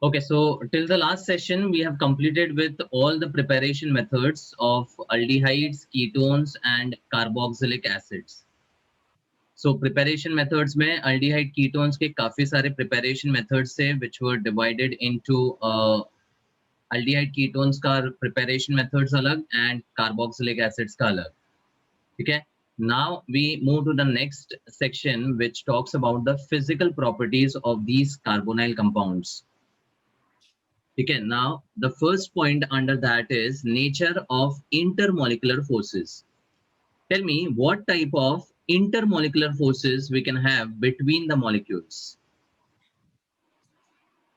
Okay, so till the last session, we have completed with all the preparation methods of aldehydes, ketones, and carboxylic acids. So preparation methods में aldehyde ketones के काफी सारे preparation methods थे, which were divided into aldehyde ketones का preparation methods अलग and carboxylic acids का अलग. Okay. Now we move to the next section, which talks about the physical properties of these carbonyl compounds. Okay, now the first point under that is nature of intermolecular forces. Tell me what type of intermolecular forces we can have between the molecules.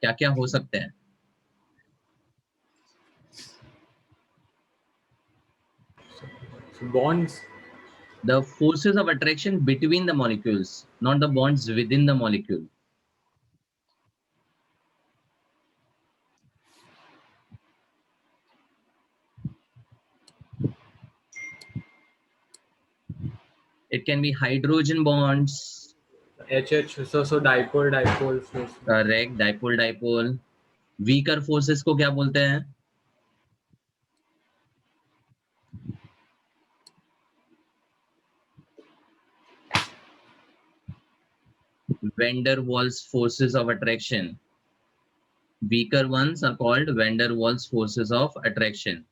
क्या क्या हो सकते हैं? Bonds. The forces of attraction between the molecules, not the bonds within the molecule. It can be hydrogen bonds. HH. So dipole force. Correct. Dipole. Weaker forces को क्या बोलते हैं? Van der Waals forces of attraction. Weaker ones are called Van der Waals forces of attraction.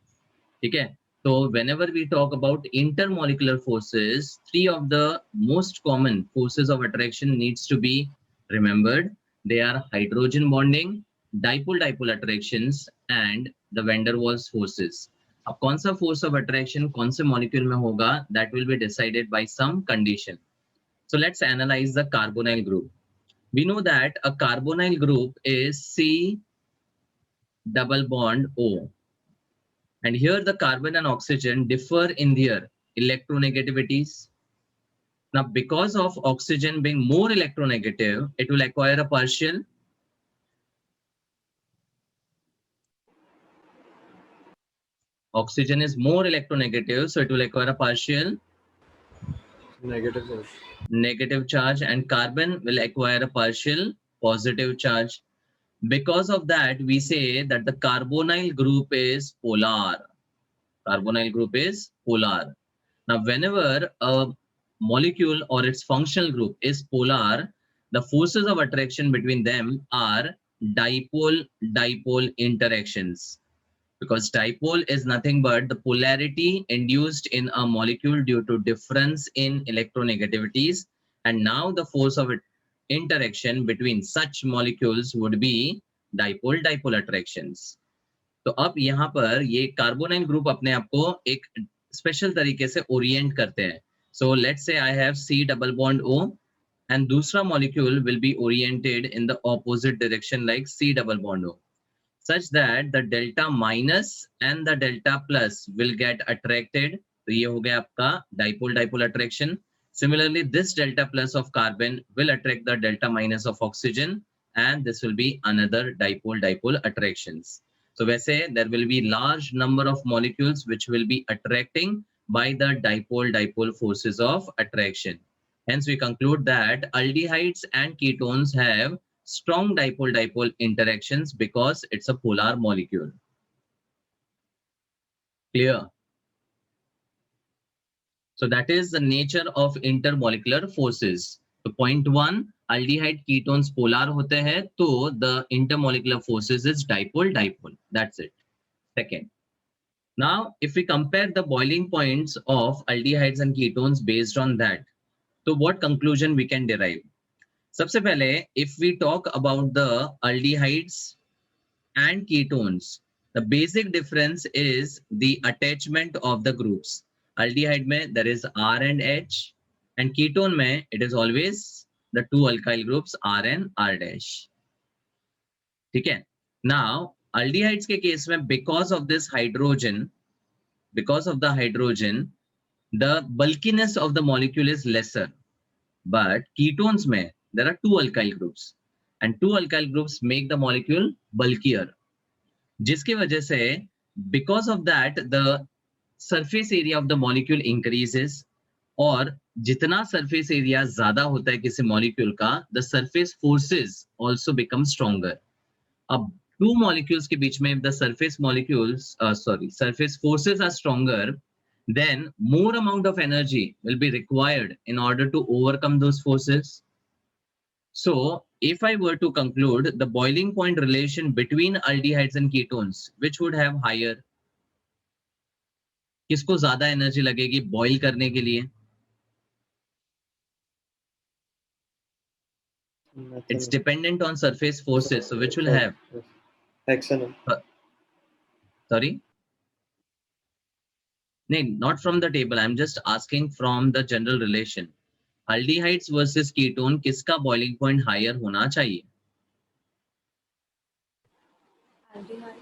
Okay. So whenever we talk about intermolecular forces, three of the most common forces of attraction needs to be remembered. They are hydrogen bonding, dipole attractions, and the Van der Waals forces. अब कौन सा force of attraction कौन से molecule में होगा, that will be decided by some condition. So let's analyze the carbonyl group. We know that a carbonyl group is C double bond O. And here the carbon and oxygen differ in their electronegativities. Now, because of oxygen being more electronegative, it will acquire a partial. Oxygen is more electronegative, so it will acquire a partial negative charge, and carbon will acquire a partial positive charge. Because of that, we say that the carbonyl group is polar. Carbonyl group is polar. Now, whenever a molecule or its functional group is polar, the forces of attraction between them are dipole-dipole interactions. Because dipole is nothing but the polarity induced in a molecule due to difference in electronegativities. And now the force of interaction between such molecules would be dipole-dipole attractions. तो अब यहाँ पर ये carbonyl group अपने आप को एक special तरीके से ओरिएंट करते हैं. So let's say I have C double bond O and दूसरा molecule will be oriented in the opposite direction like C double bond O, such that the delta minus and the delta plus will get attracted. तो ये हो गया आपका dipole-dipole attraction. Similarly, this delta plus of carbon will attract the delta minus of oxygen, and this will be another dipole-dipole attractions. So वैसे there will be large number of molecules which will be attracting by the dipole-dipole forces of attraction. Hence, we conclude that aldehydes and ketones have strong dipole-dipole interactions because it's a polar molecule. Clear? So that is the nature of intermolecular forces. So point one, aldehyde ketones polar होते हैं, तो the intermolecular forces is dipole-dipole. That's it. Second. Now, if we compare the boiling points of aldehydes and ketones based on that, so what conclusion we can derive? सबसे पहले, if we talk about the aldehydes and ketones, the basic difference is the attachment of the groups. Aldehyde mein there is R and H, and ketone mein it is always the two alkyl groups R and R dash. ठीक है? Now, aldehydes के case में because of this hydrogen, because of the hydrogen, the bulkiness of the molecule is lesser. But ketones mein there are two alkyl groups, and two alkyl groups make the molecule bulkier. जिसकी वजह से because of that the surface area of the molecule increases, और जितना surface area ज्यादा होता है किसी molecule का, the surface forces also become stronger. अब two molecules के बीच में if the surface molecules surface forces are stronger, then more amount of energy will be required in order to overcome those forces. So if I were to conclude the boiling point relation between aldehydes and ketones, which would have higher? किसको ज्यादा energy लगेगी boil करने के लिए? It's dependent on surface forces, so which will have? Hexanol. Sorry? No, not from the table. I'm just asking from the general relation. Aldehydes versus ketone, किसका boiling point higher होना चाहिए? Aldehyde.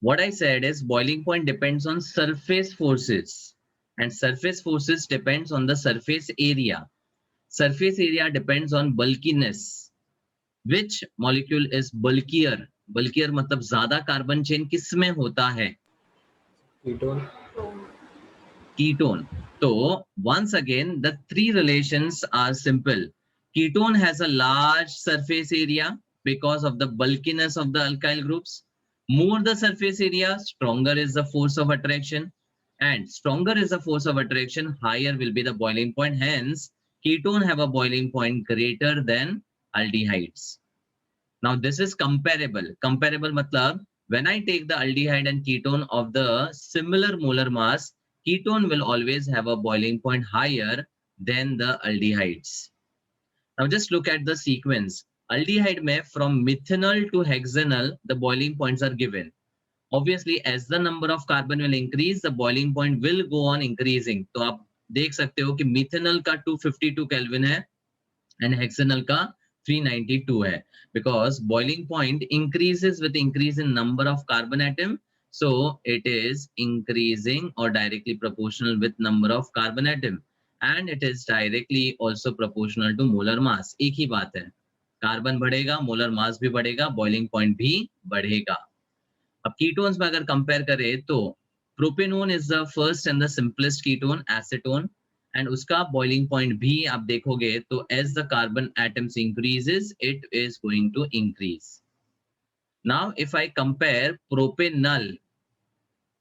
What I said is boiling point depends on surface forces, and surface forces depends on the surface area. Surface area depends on bulkiness. Which molecule is bulkier? Bulkier मतलब ज्यादा carbon chain किसमें होता है? Ketone. Ketone. So once again, the three relations are simple. Ketone has a large surface area because of the bulkiness of the alkyl groups. More the surface area, stronger is the force of attraction. And stronger is the force of attraction, higher will be the boiling point. Hence, ketone have a boiling point greater than aldehydes. Now this is comparable. Comparable matlab, when I take the aldehyde and ketone of the similar molar mass, ketone will always have a boiling point higher than the aldehydes. Now just look at the sequence. Aldehyde mein from methanol to hexanol, the boiling points are given. Obviously, as the number of carbon will increase, the boiling point will go on increasing. तो आप देख सकते हो कि methanol का 252 Kelvin है and hexanol का 392 है, because boiling point increases with increase in number of carbon atom, so it is increasing or directly proportional with number of carbon atom, and it is directly also proportional to molar mass. एक ही बात है, carbon बढ़ेगा molar mass भी बढ़ेगा, boiling point भी बढ़ेगा. अब ketones में अगर कंपेयर करें तो propanone is the first and the simplest ketone, acetone, and उसका बॉइलिंग पॉइंट भी आप देखोगे तो as the carbon atoms increases it is going to increase. Now if I compare propanal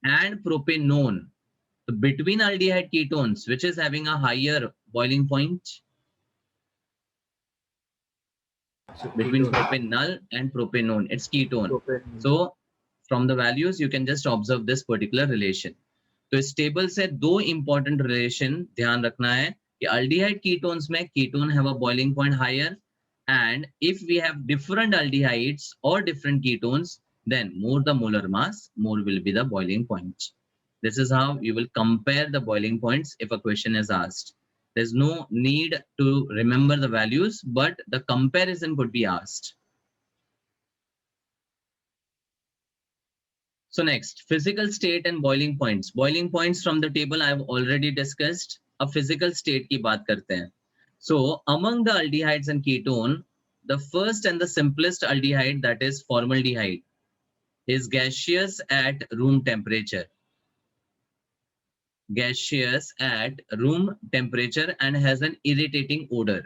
and propanone, so between aldehyde ketones, which is having a higher boiling point? Between propanol and propanone, it's ketone. So from the values you can just observe this particular relation. तो इस table से दो important relation ध्यान रखना है कि aldehyde ketones में ketone have a boiling point higher, and if we have different aldehydes or different ketones, then more the molar mass, more will be the boiling point. This is how you will compare the boiling points if a question is asked. There's no need to remember the values, but the comparison could be asked. So next, physical state and boiling points. Boiling points from the table I have already discussed. अब physical state की बात करते हैं. So among the aldehydes and ketone, the first and the simplest aldehyde, that is formaldehyde, is gaseous at room temperature. Gaseous at room temperature and has an irritating odor.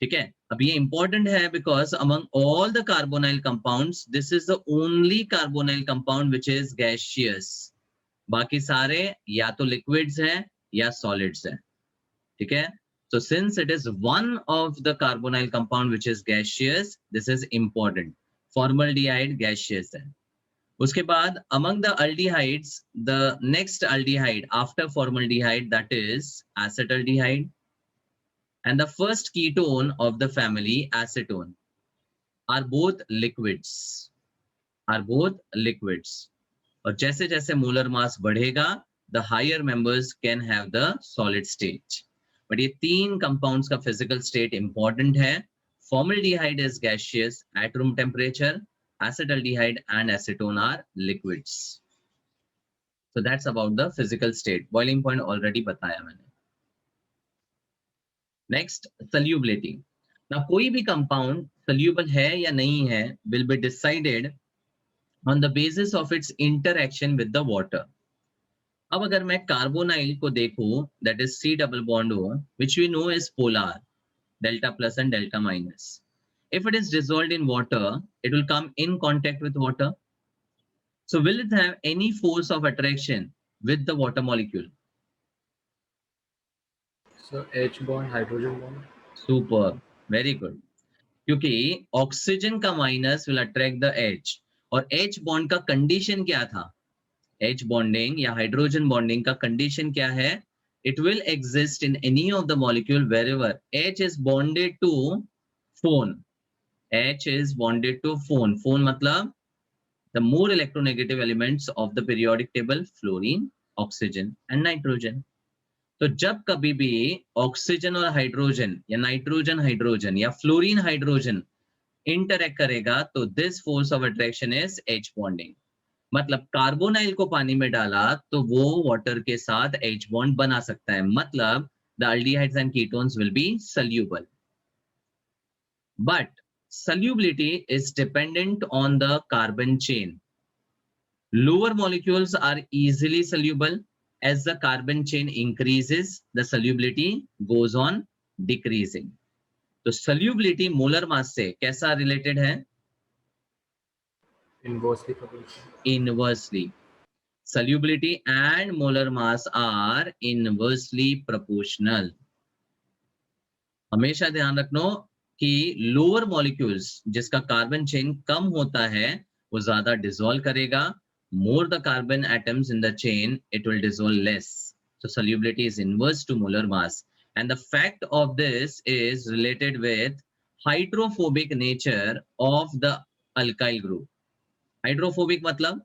ठीक है, अब ये important है because among all the carbonyl compounds, this is the only carbonyl compound which is gaseous. बाकी सारे या तो liquids हैं या solids हैं. ठीक है, so since it is one of the carbonyl compound which is gaseous, this is important. Formaldehyde gaseous है. उसके बाद among the aldehydes, the next aldehyde after formaldehyde, that is acetaldehyde. And the first ketone of the family, acetone, are both liquids. Are both liquids. और जैसे जैसे molar mass बढ़ेगा, the higher members can have the solid state. But ये तीन compounds का physical state important है. Formaldehyde is gaseous at room temperature. Acetaldehyde and acetone are liquids. So that's about the physical state. Boiling point already बताया मैंने. Next, solubility. Now कोई भी compound soluble है या नहीं है will be decided on the basis of its interaction with the water. अब अगर मैं carbonyl को देखूं, that is C double bond O, which we know is polar, delta plus and delta minus. If it is dissolved in water, it will come in contact with water. So will it have any force of attraction with the water molecule? So H bond, hydrogen bond. Super, very good. क्योंकि oxygen का minus will attract the H, और H bond का condition क्या था? H bonding या hydrogen bonding का condition क्या है? It will exist in any of the molecule wherever H is bonded to phone. H is bonded to phone. Phone मतलब the more electronegative elements of the periodic table: fluorine, oxygen and nitrogen. तो जब कभी भी oxygen और hydrogen या nitrogen hydrogen या fluorine hydrogen interact करेगा तो this force of attraction is H bonding. मतलब कार्बोनाइल को पानी में डाला तो वो वाटर के साथ H बॉन्ड बना सकता है. मतलब the aldehydes and ketones will be soluble. But solubility is dependent on the carbon chain. Lower molecules are easily soluble. As the carbon chain increases, the solubility goes on decreasing. तो solubility molar mass से कैसा related है? Inversely proportional. Inversely. Solubility and molar mass are inversely proportional. हमेशा ध्यान रखना कि lower molecules जिसका carbon chain कम होता है वो ज्यादा डिसॉल्व करेगा. More the carbon atoms in the chain it will dissolve less. So solubility is inverse to molar mass, and the fact of this is related with hydrophobic nature of the alkyl group. Hydrophobic मतलब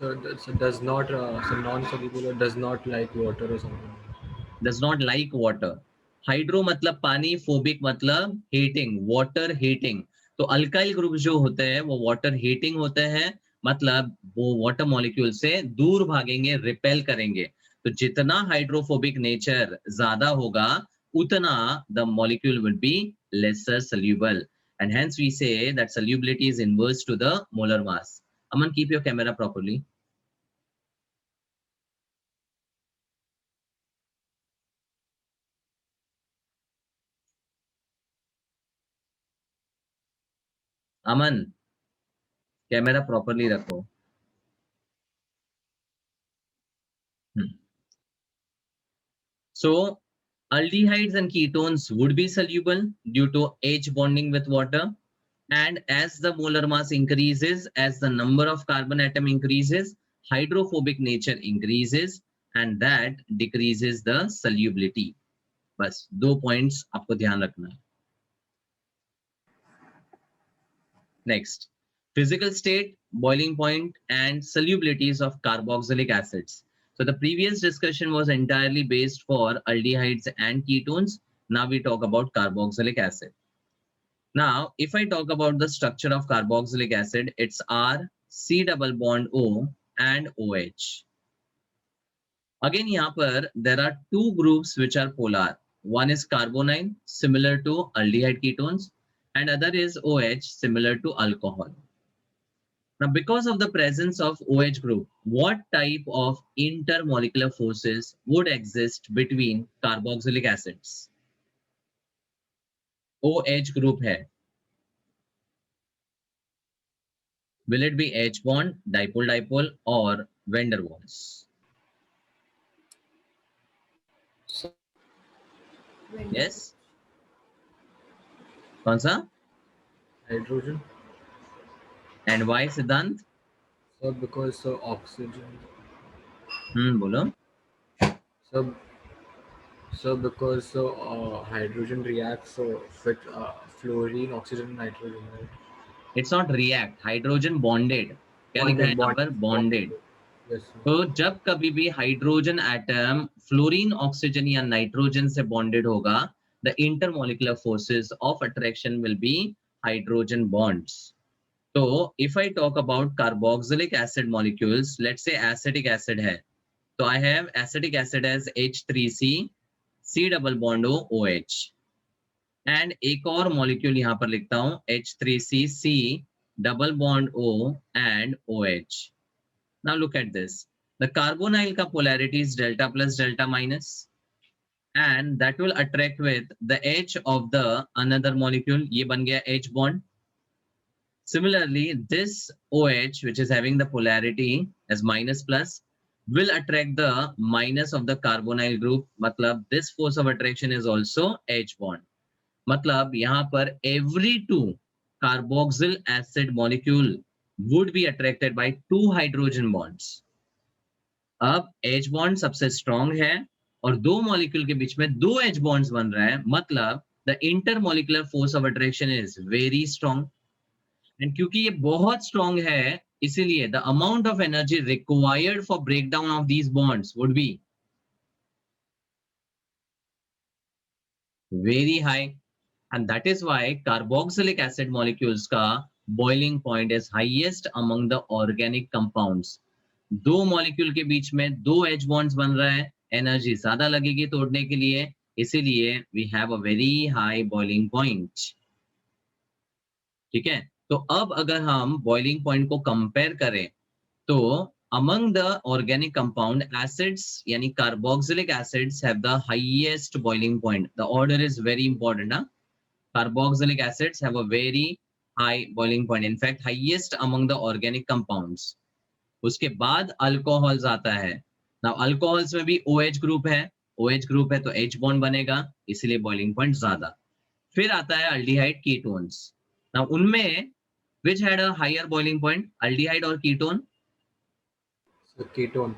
So does not so non-soluble or does not like water or something. does not like water. Hydro मतलब पानी, phobic मतलब heating, water heating. तो alkyl group जो होते हैं वो water heating होते हैं. मतलब वो वाटर मॉलिक्यूल से दूर भागेंगे, रिपेल करेंगे. तो जितना हाइड्रोफोबिक नेचर ज्यादा होगा उतना the molecule will be lesser soluble, and hence we say that solubility is inverse to the molar mass. Aman, keep your camera properly. Aman, camera properly रखो. So aldehydes and ketones would be soluble due to H bonding with water, and as the molar mass increases, as the number of carbon atom increases, hydrophobic nature increases, and that decreases the solubility. बस दो points आपको ध्यान रखना है. Next, physical state, boiling point, and solubilities of carboxylic acids. So the previous discussion was entirely based for aldehydes and ketones. Now we talk about carboxylic acid. Now, if I talk about the structure of carboxylic acid, it's R, C double bond O, and OH. Again, यहाँ पर there are two groups which are polar. One is carbonyl, similar to aldehyde ketones, and other is OH, similar to alcohol. Now, because of the presence of OH group, what type of intermolecular forces would exist between carboxylic acids? OH group है. Will it be H bond, dipole-dipole, or van der Waals? So Yes? कौन सा? hydrogen. And why, Siddhant? So because so oxygen. बोलो. So so because so hydrogen reacts so with fluorine, oxygen, and nitrogen. Right? It's not react. Hydrogen bonded. क्या लिखा है यहाँ पर? Bonded. Yes. तो जब कभी भी हाइड्रोजन एटम फ्लोरीन, ऑक्सीजन या नाइट्रोजन से बॉन्डेड होगा, the intermolecular forces of attraction will be hydrogen bonds. तो if I talk about carboxylic acid molecules, let's say acetic acid है, तो I have acetic acid as H3C, C double bond O, OH. And एक और molecule यहाँ पर लिखता हूं H3C, C double bond O and OH. Now look at this. The carbonyl का polarity is delta plus delta minus. and that will attract with the H of the another molecule. ये बन गया H bond. Similarly, this OH, which is having the polarity as minus plus, will attract the minus of the carbonyl group. मतलब this force of attraction is also H bond. मतलब यहाँ पर every two carboxyl acid molecule would be attracted by two hydrogen bonds. अब H bond सबसे strong है और दो molecule के बीच में दो H bonds बन रहा है, मतलब the intermolecular force of attraction is very strong. And क्योंकि ये बहुत स्ट्रॉन्ग है, इसीलिए the amount of energy required for breakdown of these bonds would be very high, and that is why carboxylic acid molecules का boiling point is highest among the organic compounds. दो molecule के बीच में दो H bonds बन रहा है, energy ज्यादा लगेगी तोड़ने के लिए, इसीलिए we have a very high boiling point. ठीक है, तो अब अगर हम बॉइलिंग पॉइंट को कंपेयर करें तो among the organic compound acids yani carboxylic acids have the highest boiling point. The order is very important. Carboxylic acids have a very high boiling point, in fact highest among the organic compounds. उसके बाद alcohols आता है. now alcohols में भी OH group है, OH group है तो H bond बनेगा, इसलिए boiling point ज्यादा. फिर आता है aldehyde ketones. now उनमें which had a higher boiling point, aldehyde or ketone? So ketone.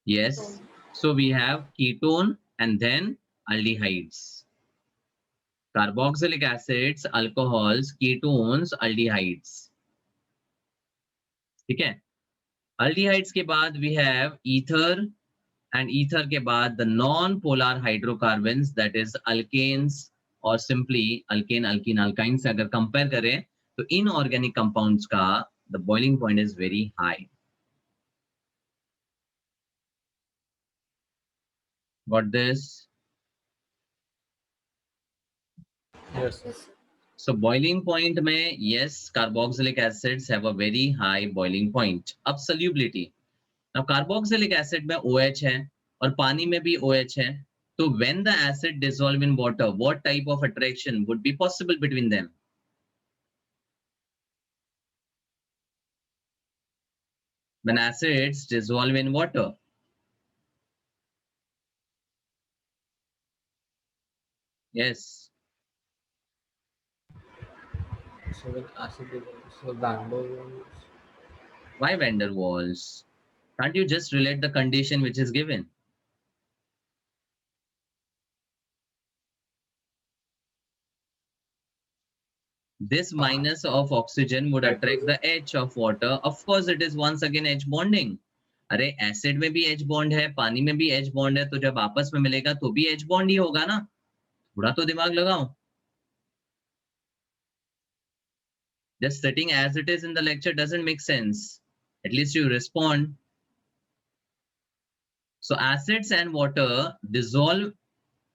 Yes. So we have ketone and then aldehydes. Carboxylic acids, alcohols, ketones, aldehydes. ठीक है. Aldehydes के बाद we have ether, and ether के बाद the non-polar hydrocarbons, that is alkanes or simply alkane, alkene, alkyne से अगर compare करें तो inorganic compounds का the boiling point is very high. Got this? Yes. Yes. So boiling point में yes, carboxylic acids have a very high boiling point. अब solubility. Now carboxylic acid में OH है और पानी में भी OH है. So when the acid dissolve in water, what type of attraction would be possible between them? When acids dissolve in water. Yes. So with acid, so Van der Waals. Why van der Waals? Can't you just relate the condition which is given? This minus of oxygen would attract the H of water. Of course, it is once again H bonding. अरे acid में भी H bond है, पानी में भी H bond है, तो जब आपस में मिलेगा तो भी H बॉन्ड ही होगा ना. थोड़ा तो दिमाग लगाओ. Just sitting as it is in the lecture doesn't make sense. At least you respond. So acids and water dissolve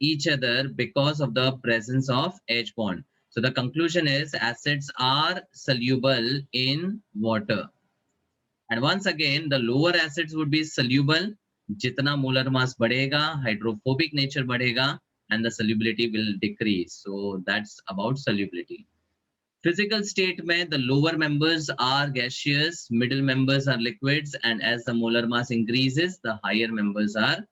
each other because of the presence of H bond. So the conclusion is acids are soluble in water. And once again, the lower acids would be soluble. जितना molar mass बढ़ेगा, hydrophobic nature बढ़ेगा, and the solubility will decrease. So that's about solubility. Physical state में the lower members are gaseous, middle members are liquids, and as the molar mass increases, the higher members are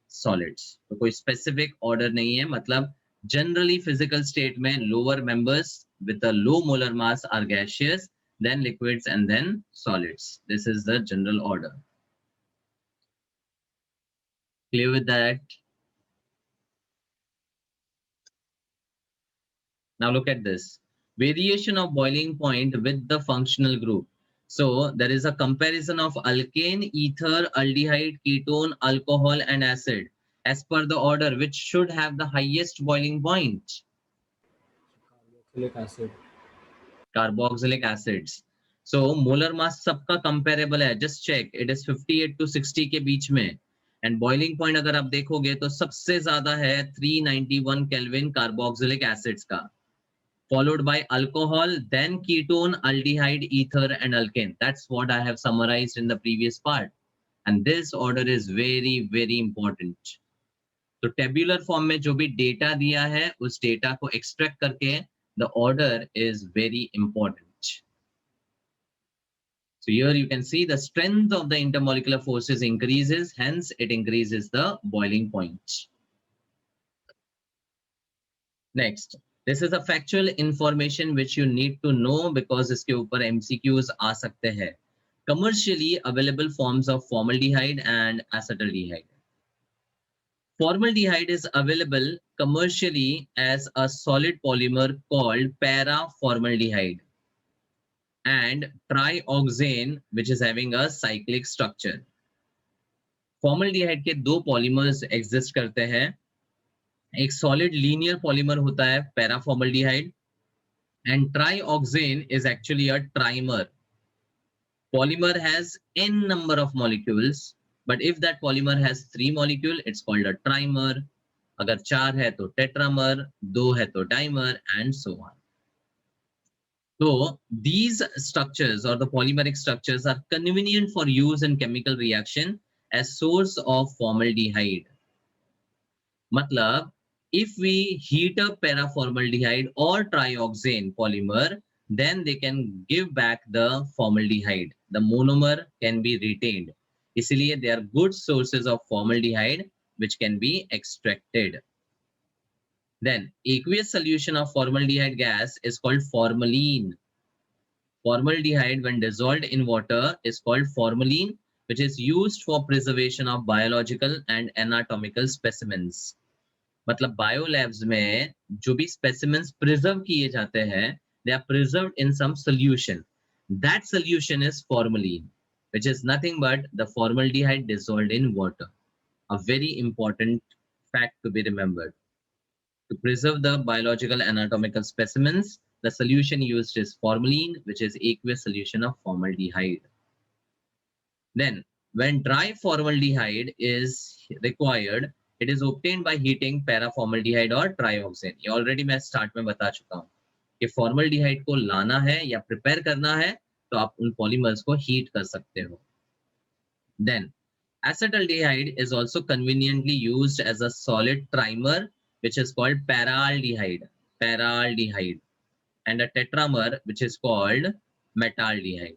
solids. तो कोई specific order नहीं है, मतलब generally physical state में lower members with a low molar mass are gaseous, then liquids, and then solids. This is the general order. Clear with that? Now look at this. Variation of boiling point with the functional group. So there is a comparison of alkane, ether, aldehyde, ketone, alcohol, and acid as per the order which should have the highest boiling point. Carboxylic acid. Carboxylic acids. So molar mass सबका comparable है. Just check. It is 58 to 60 के बीच में. And boiling point अगर आप देखोगे तो सबसे ज्यादा है 391 Kelvin carboxylic acids का. Followed by alcohol, then ketone, aldehyde, ether, and alkane. That's what I have summarized in the previous part. And this order is very, very important. तो tabular form में जो भी डेटा दिया है उस data को extract करके the order is very important. So here you can see the strength of the intermolecular forces increases, hence it increases the boiling point. Next, this is a factual information which you need to know because इसके ऊपर MCQs आ सकते हैं. Commercially available forms of formaldehyde and acetaldehyde. Formaldehyde is available commercially as a solid polymer called paraformaldehyde and trioxane which is having a cyclic structure. Formaldehyde के दो polymers exist करते हैं. एक solid linear polymer होता है paraformaldehyde and trioxane is actually a trimer. Polymer has n number of molecules, but if that polymer has 3 molecule, it's called a trimer. अगर 4 है तो tetramer, 2 है तो dimer and so on. So these structures or the polymeric structures are convenient for use in chemical reaction as source of formaldehyde. मतलब if we heat up paraformaldehyde or trioxane polymer, then they can give back the formaldehyde. The monomer can be retained. इसलिए they are good sources of formaldehyde which can be extracted. Then aqueous solution of formaldehyde gas is called formalin. Formaldehyde when dissolved in water is called formalin, which is used for preservation of biological and anatomical specimens. मतलब bio labs में जो भी specimens preserve किए जाते हैं, they are preserved in some solution. That solution is formalin, which is nothing but the formaldehyde dissolved in water. A very important fact to be remembered. To preserve the biological anatomical specimens, the solution used is formalin, which is aqueous solution of formaldehyde. Then, when dry formaldehyde is required, it is obtained by heating paraformaldehyde or trioxane. ये already मैं start में बता चुका हूँ कि formaldehyde को लाना है या prepare करना है तो आप उन polymers को heat कर सकते हो. Then, acetaldehyde is also conveniently used as a solid trimer, which is called paraldehyde, and a tetramer, which is called metaldehyde.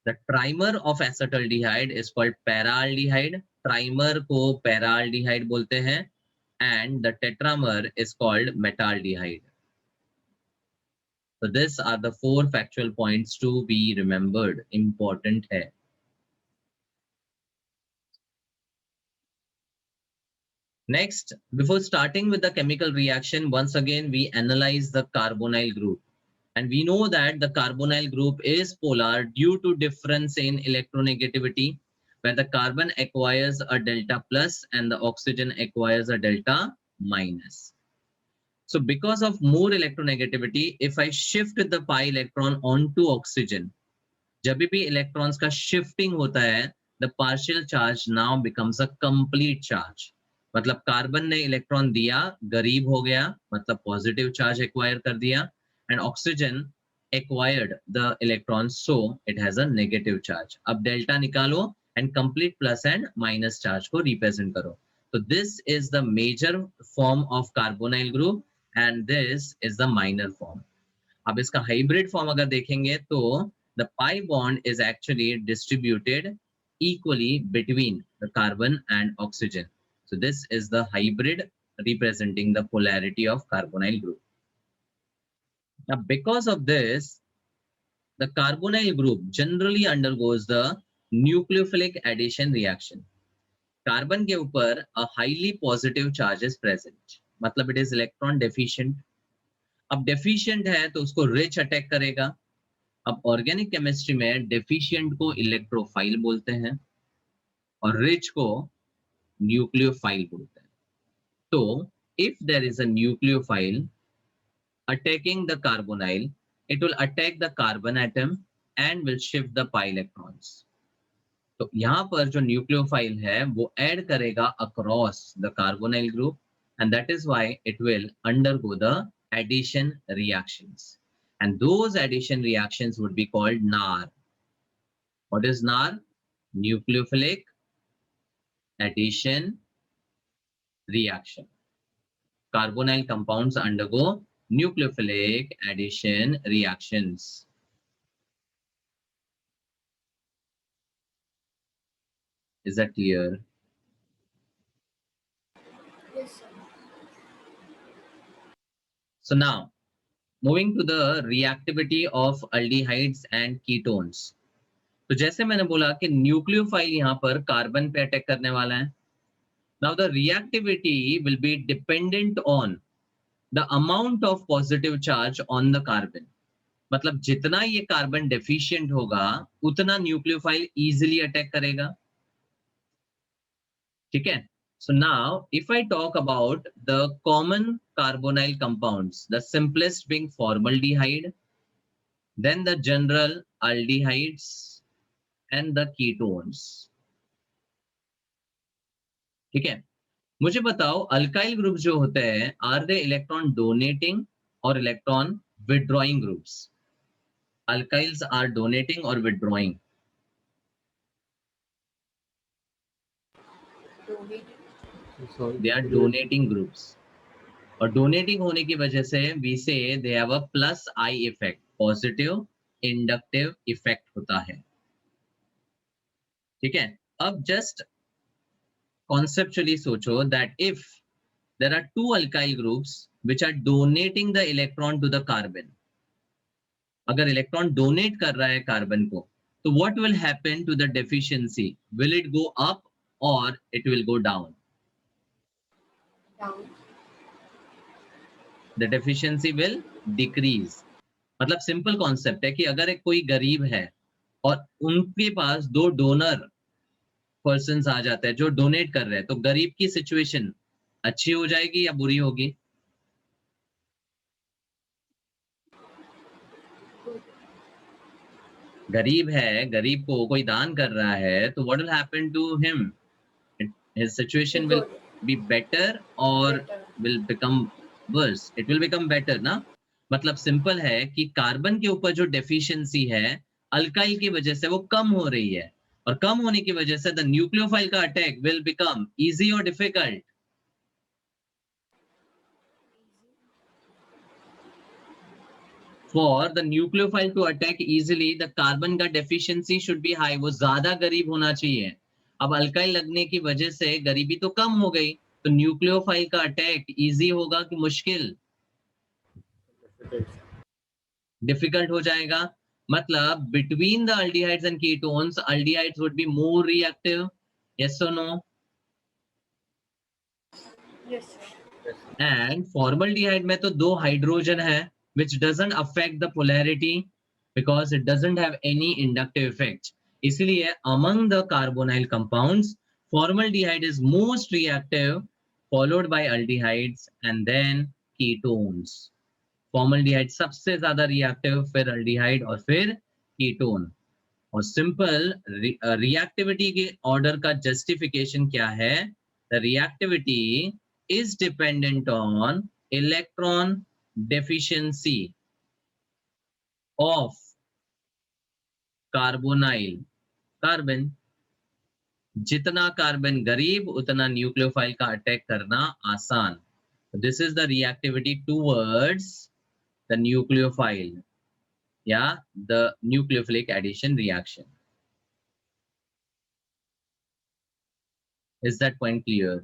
The trimer of acetaldehyde is called paraldehyde. Trimer को paraldehyde बोलते हैं, and the tetramer is called metaldehyde. So these are the 4 factual points to be remembered. Important है. Next, before starting with the chemical reaction, once again we analyze the carbonyl group. And we know that the carbonyl group is polar due to difference in electronegativity, where the carbon acquires a delta plus and the oxygen acquires a delta minus. So because of more electronegativity, if I shift the pi electron onto oxygen, जब भी electrons का shifting होता है, the partial charge now becomes a complete charge. मतलब carbon ने electron दिया, गरीब हो गया, मतलब पॉजिटिव चार्ज एक्वायर कर दिया, and oxygen acquired the electrons, so it has a negative charge. अब डेल्टा निकालो and complete plus and minus charge को represent करो. So this is the major form of carbonyl group and this is the minor form. अब इसका hybrid form अगर देखेंगे तो the pi bond is actually distributed equally between the carbon and oxygen. So this is the hybrid representing the polarity of carbonyl group. Now because of this, the carbonyl group generally undergoes the nucleophilic addition reaction. Carbon के ऊपर a highly positive charge is present. मतलब it is electron deficient. अब deficient है तो उसको rich attack करेगा. अब organic chemistry में deficient को electrophile बोलते हैं और rich को nucleophile बोलते हैं. So if there is a nucleophile attacking the carbonyl, it will attack the carbon atom and will shift the pi electrons. तो यहाँ पर जो nucleophile है वो add करेगा across the carbonyl group and that is why it will undergo the addition reactions. And those addition reactions would be called NAR. What is NAR? Nucleophilic addition reaction. Carbonyl compounds undergo nucleophilic addition reactions. Is that clear? Yes, sir. So now, moving to the reactivity of aldehydes and ketones. तो जैसे मैंने बोला कि nucleophile यहाँ पर carbon पे attack करने वाला है. Now the reactivity will be dependent on the amount of positive charge on the carbon. मतलब जितना ये कार्बन डेफिशिएंट होगा उतना न्यूक्लियोफाइल इजीली अटैक करेगा. ठीक है. So now if I talk about the common carbonyl compounds, the simplest being formaldehyde, then the general aldehydes and the ketones. ठीक है. मुझे बताओ अल्काइल ग्रुप जो होते हैं आर दे इलेक्ट्रॉन डोनेटिंग और electron withdrawing groups? Alkyls are donating और withdrawing? Donate. Sorry. They are donating groups. और डोनेटिंग होने की वजह से we say they have a plus I effect, positive inductive effect होता है. ठीक है. अब just conceptually socho that if there are two alkyl groups which are donating the electron to the carbon, अगर इलेक्ट्रॉन डोनेट कर रहा है carbon को, तो what will happen to the deficiency? Will it go up or it will go down? Down. The deficiency will decrease. मतलब simple concept है कि अगर एक कोई गरीब है और उनके पास दो डोनर पर्सन्स आ जाते हैं जो डोनेट कर रहे हैं, तो गरीब की सिचुएशन अच्छी हो जाएगी या बुरी होगी? Good. गरीब है, गरीब को कोई दान कर रहा है, तो what will happen to him? His situation will Good. be better or Better. will become worse? It will become better ना. मतलब सिंपल है कि कार्बन के ऊपर जो डेफिशिएंसी है अल्काइल की वजह से वो कम हो रही है, और कम होने की वजह से द न्यूक्लियोफाइल का अटैक विल बिकम इजी और difficult? For the nucleophile to attack easily, the carbon का deficiency should be high. वो ज्यादा गरीब होना चाहिए. अब अल्काइल लगने की वजह से गरीबी तो कम हो गई, तो न्यूक्लियोफाइल का अटैक इजी होगा कि मुश्किल? डिफिकल्ट हो जाएगा. मतलब between the aldehydes and ketones, aldehydes would be more reactive. Yes or no? Yes, sir. Yes. And formaldehyde में तो दो हाइड्रोजन है which doesn't affect the polarity because it doesn't have any inductive effect. इसलिए among the carbonyl compounds, formaldehyde is most reactive, followed by aldehydes and then ketones. Formaldehyde सबसे ज्यादा reactive, फिर aldehyde और फिर ketone. और simple reactivity के order का justification क्या है? The reactivity is dependent on electron deficiency of carbonyl carbon. जितना कार्बन गरीब उतना न्यूक्लियोफाइल का अटैक करना आसान. This is the reactivity towards the nucleophile या the nucleophilic addition reaction. Is that point clear?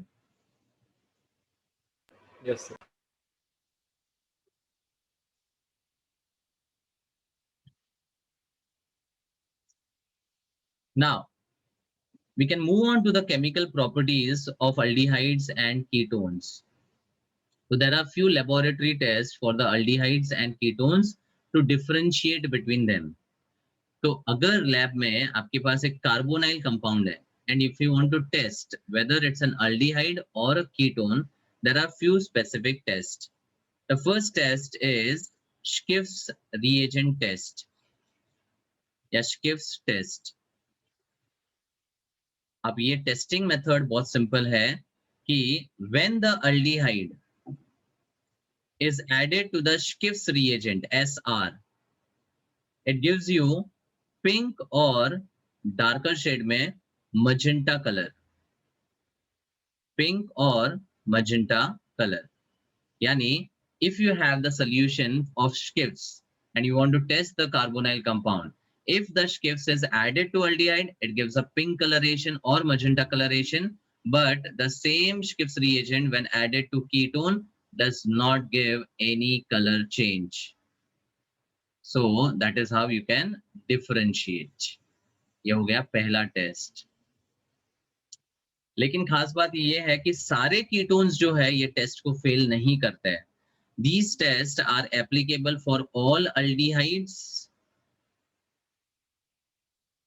Yes, sir. Now, we can move on to the chemical properties of aldehydes and ketones. So there are few laboratory tests for the aldehydes and ketones to differentiate between them. तो अगर lab में आपके पास एक carbonyl compound है and if you want to test whether it's an aldehyde or a ketone, there are few specific tests. The first test is Schiff's reagent test या Schiff's test. अब ये testing method बहुत simple है कि when the aldehyde is added to the Schiff's reagent SR, it gives you pink और darker shade में magenta color. Pink और magenta color. Yani if you have the solution of Schiffs and you want to test the carbonyl compound, if the Schiffs is added to aldehyde, it gives a pink coloration or magenta coloration, but the same Schiffs reagent when added to ketone does not give any color change. So that is how you can differentiate. ये हो गया पहला test. लेकिन खास बात ये है कि सारे कीटोन्स जो है ये टेस्ट को फेल नहीं करते हैं. These tests are applicable for all aldehydes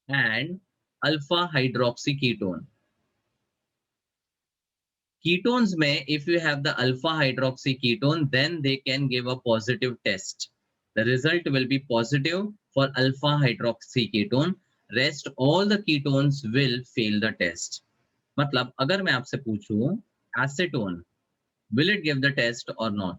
and alpha hydroxy ketone. Ketones में if you have the alpha hydroxy ketone, then they can give a positive test. The result will be positive for alpha hydroxy ketone. Rest all the ketones will fail the test. मतलब अगर मैं आपसे पूछूं acetone, will it give the test or not?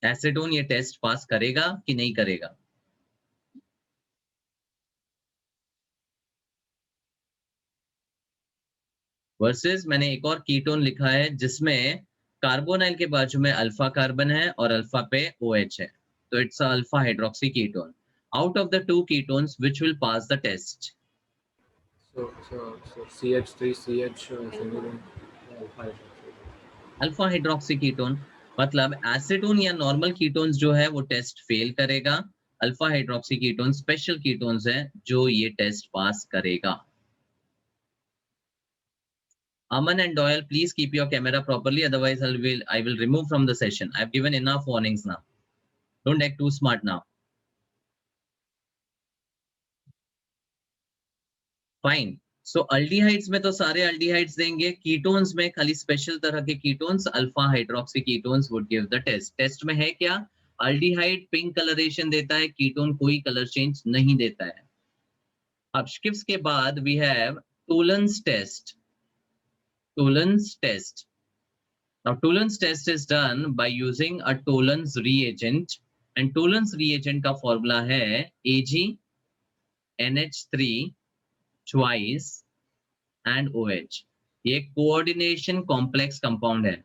Acetone ये test pass करेगा कि नहीं करेगा? वर्सेस मैंने एक और कीटोन लिखा है जिसमें कार्बोनाइल के बाजू में अल्फा कार्बन है और अल्फा पे OH है, तो it's a alpha hydroxy ketone. Out of the two ketones which will pass the test? So CH3CH single alpha hydroxy. Alpha hydroxy ketone. मतलब एसीटोन या नॉर्मल कीटोन्स जो है वो टेस्ट फेल करेगा. Alpha hydroxy ketone special ketones है जो ये test pass करेगा. Aman and Doyle, please keep your camera properly, otherwise I will remove from the session. I've given enough warnings now. Don't act too smart now. Fine. So aldehydes में तो सारे aldehydes देंगे. Ketones में खाली special तरह के ketones, alpha hydroxy ketones would give the test. Test में है क्या? Aldehyde pink coloration देता है, ketone कोई color change नहीं देता है. अब Schiffs के बाद we have Tolan's test. Tolan's test. Now Tolan's test is done by using a Tolan's reagent, and Tolan's reagent का formula है AgNH3 twice and OH. ये coordination complex compound है.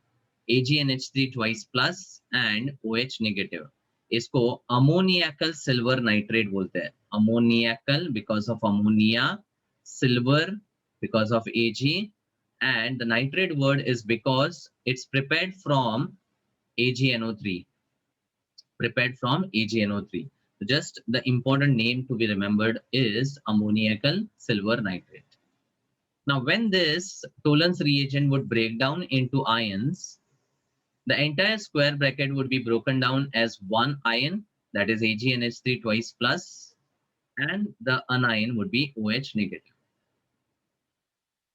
AgNH3 twice plus and OH negative. इसको ammoniacal silver nitrate बोलते हैं. Ammoniacal because of ammonia, silver because of Ag, and the nitrate word is because it's prepared from AgNO3. Prepared from AgNO3. Just the important name to be remembered is ammoniacal silver nitrate. Now, when this Tolan's reagent would break down into ions, the entire square bracket would be broken down as one ion, that is AgNH3 twice plus, and the anion would be OH negative.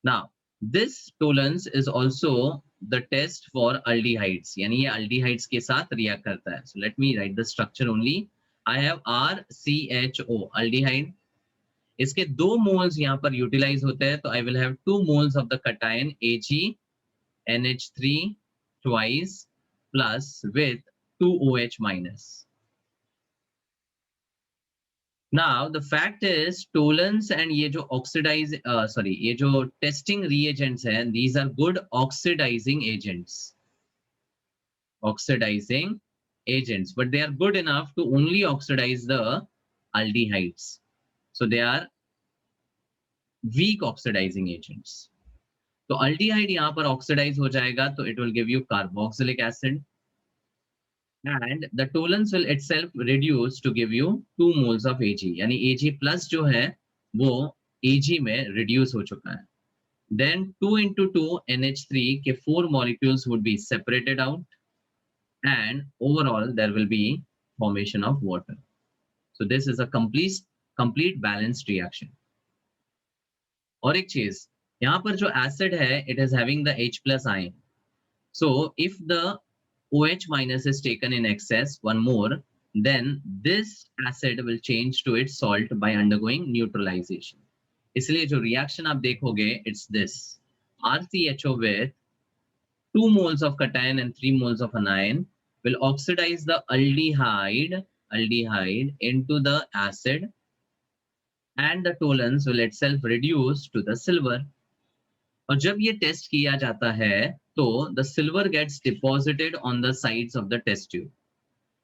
Now, this Tolan's is also the test for aldehydes. यानी ये aldehydes के साथ react करता है. So let me write the structure only. I have RCHO aldehyde. इसके 2 moles यहाँ पर utilize होते हैं, तो I will have 2 moles of the cation AgNH3 twice plus with 2 OH minus. Now the fact is Tolan's and ये जो ये जो testing reagents हैं, these are good oxidizing agents. Oxidizing agents, but they are good enough to only oxidize the aldehydes. So they are weak oxidizing agents. तो aldehyde यहाँ पर oxidize हो जाएगा, तो it will give you carboxylic acid. And the Tolan's will itself reduce to give you 2 moles of Ag. यानी Ag plus जो है वो Ag में reduce हो चुका है. Then 2 into 2 NH3 के 4 molecules would be separated out, and overall there will be formation of water. So this is a complete balanced reaction. और एक चीज यहाँ पर जो acid है, it is having the H plus ion. So if the OH minus is taken in excess, one more, then this acid will change to its salt by undergoing neutralization. इसलिए जो reaction आप देखोगे, it's this. RCHO with 2 moles of cation and 3 moles of anion will oxidize the aldehyde into the acid, and the tolons will itself reduce to the silver. और जब ये test किया जाता है तो the silver gets deposited on the sides of the test tube.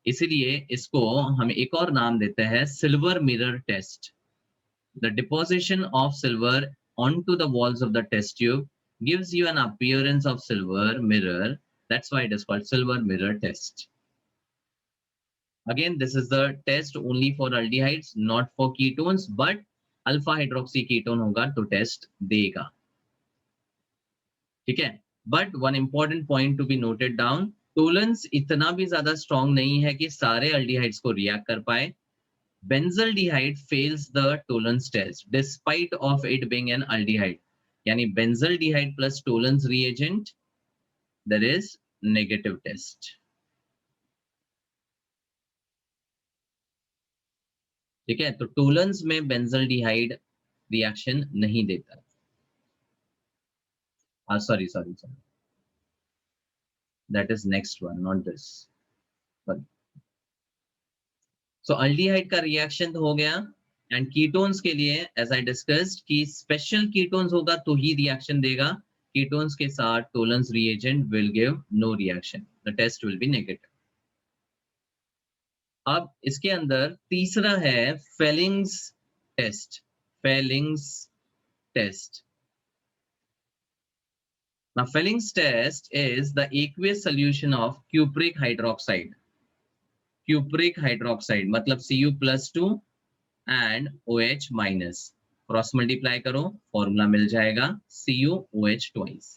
इसीलिए इसको हम एक और नाम देते हैं silver mirror test. The deposition of silver onto the walls of the test tube gives you an appearance of silver mirror. That's why it is called silver mirror test. Again, this is the test only for aldehydes, not for ketones, but alpha hydroxy ketone होगा तो test देगा. ठीक है, but one important point to be noted down, tolons इतना भी ज्यादा strong नहीं है कि सारे aldehydes को react कर पाए. Benzaldehyde fails the tolons test despite of it being an aldehyde. यानी benzaldehyde plus tolons reagent, there is negative test. ठीक है, तो टोलन्स में बेंजल्डिहाइड रिएक्शन नहीं देता. Sorry that is next one, not this. So aldehyde का रिएक्शन हो गया. एंड कीटोन्स के लिए एज आई डिस्कस्ड कि स्पेशल कीटोन्स होगा तो ही रिएक्शन देगा. कीटोन्स के साथ Tollens reagent will give no reaction, the test will be negative. अब इसके अंदर तीसरा है Fehling's test. Fehling's test. Now Felling's test is the aqueous solution of cupric hydroxide. Cupric hydroxide मतलब Cu+2 and OH-. Cross multiply करो, formula मिल जाएगा CuOH twice.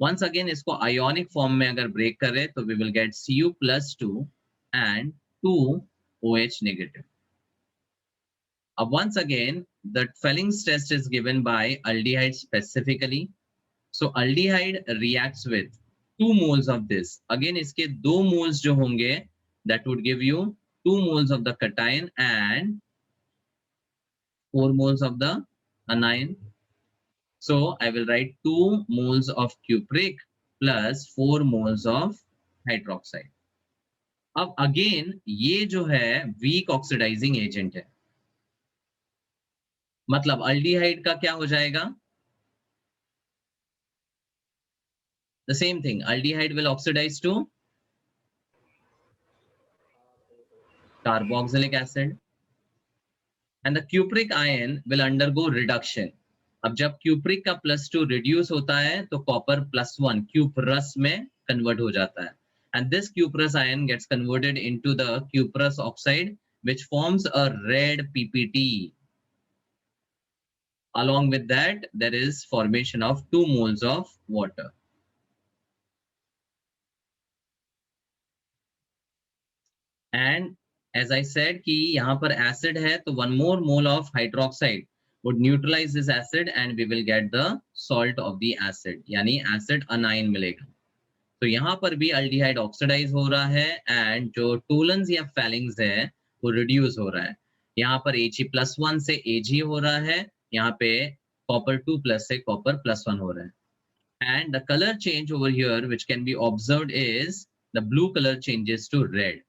Once again इसको ionic form में अगर ब्रेक करें तो we will get Cu+2 and 2OH negative. Once again, the Felling's test is given by aldehyde specifically. So aldehyde reacts with 2 moles of this. Again, इसके 2 moles जो होंगे, that would give you 2 moles of the cation and 4 moles of the anion. So I will write 2 moles of cupric plus 4 moles of hydroxide. अब again ये जो है week oxidising agent है. मतलब aldehyde का क्या हो जाएगा? The same thing, aldehyde will oxidize to carboxylic acid and the cupric ion will undergo reduction. अब जब क्यूप्रिक का +2 रिड्यूस होता है तो कॉपर +1 क्यूप्रस में कन्वर्ट हो जाता है. And this cuprous ion gets converted into the cuprous oxide, which forms a red PPT. Along with that, there is formation of 2 moles of water. And as I said कि यहाँ पर acid है तो 1 more mole of hydroxide would neutralize this acid and we will get the salt of the acid. यानी acid anion मिलेगा. तो यहाँ पर भी अल्डिहाइड ऑक्सीडाइज हो रहा है एंड जो टोलन्स या फेलिंग्स है वो रिड्यूस हो रहा है. यहाँ पर He+1 से Ag हो रहा है, यहाँ पे कॉपर 2+ से कॉपर +1 हो रहा है. And the colour change over here which can be observed is the blue colour changes to red.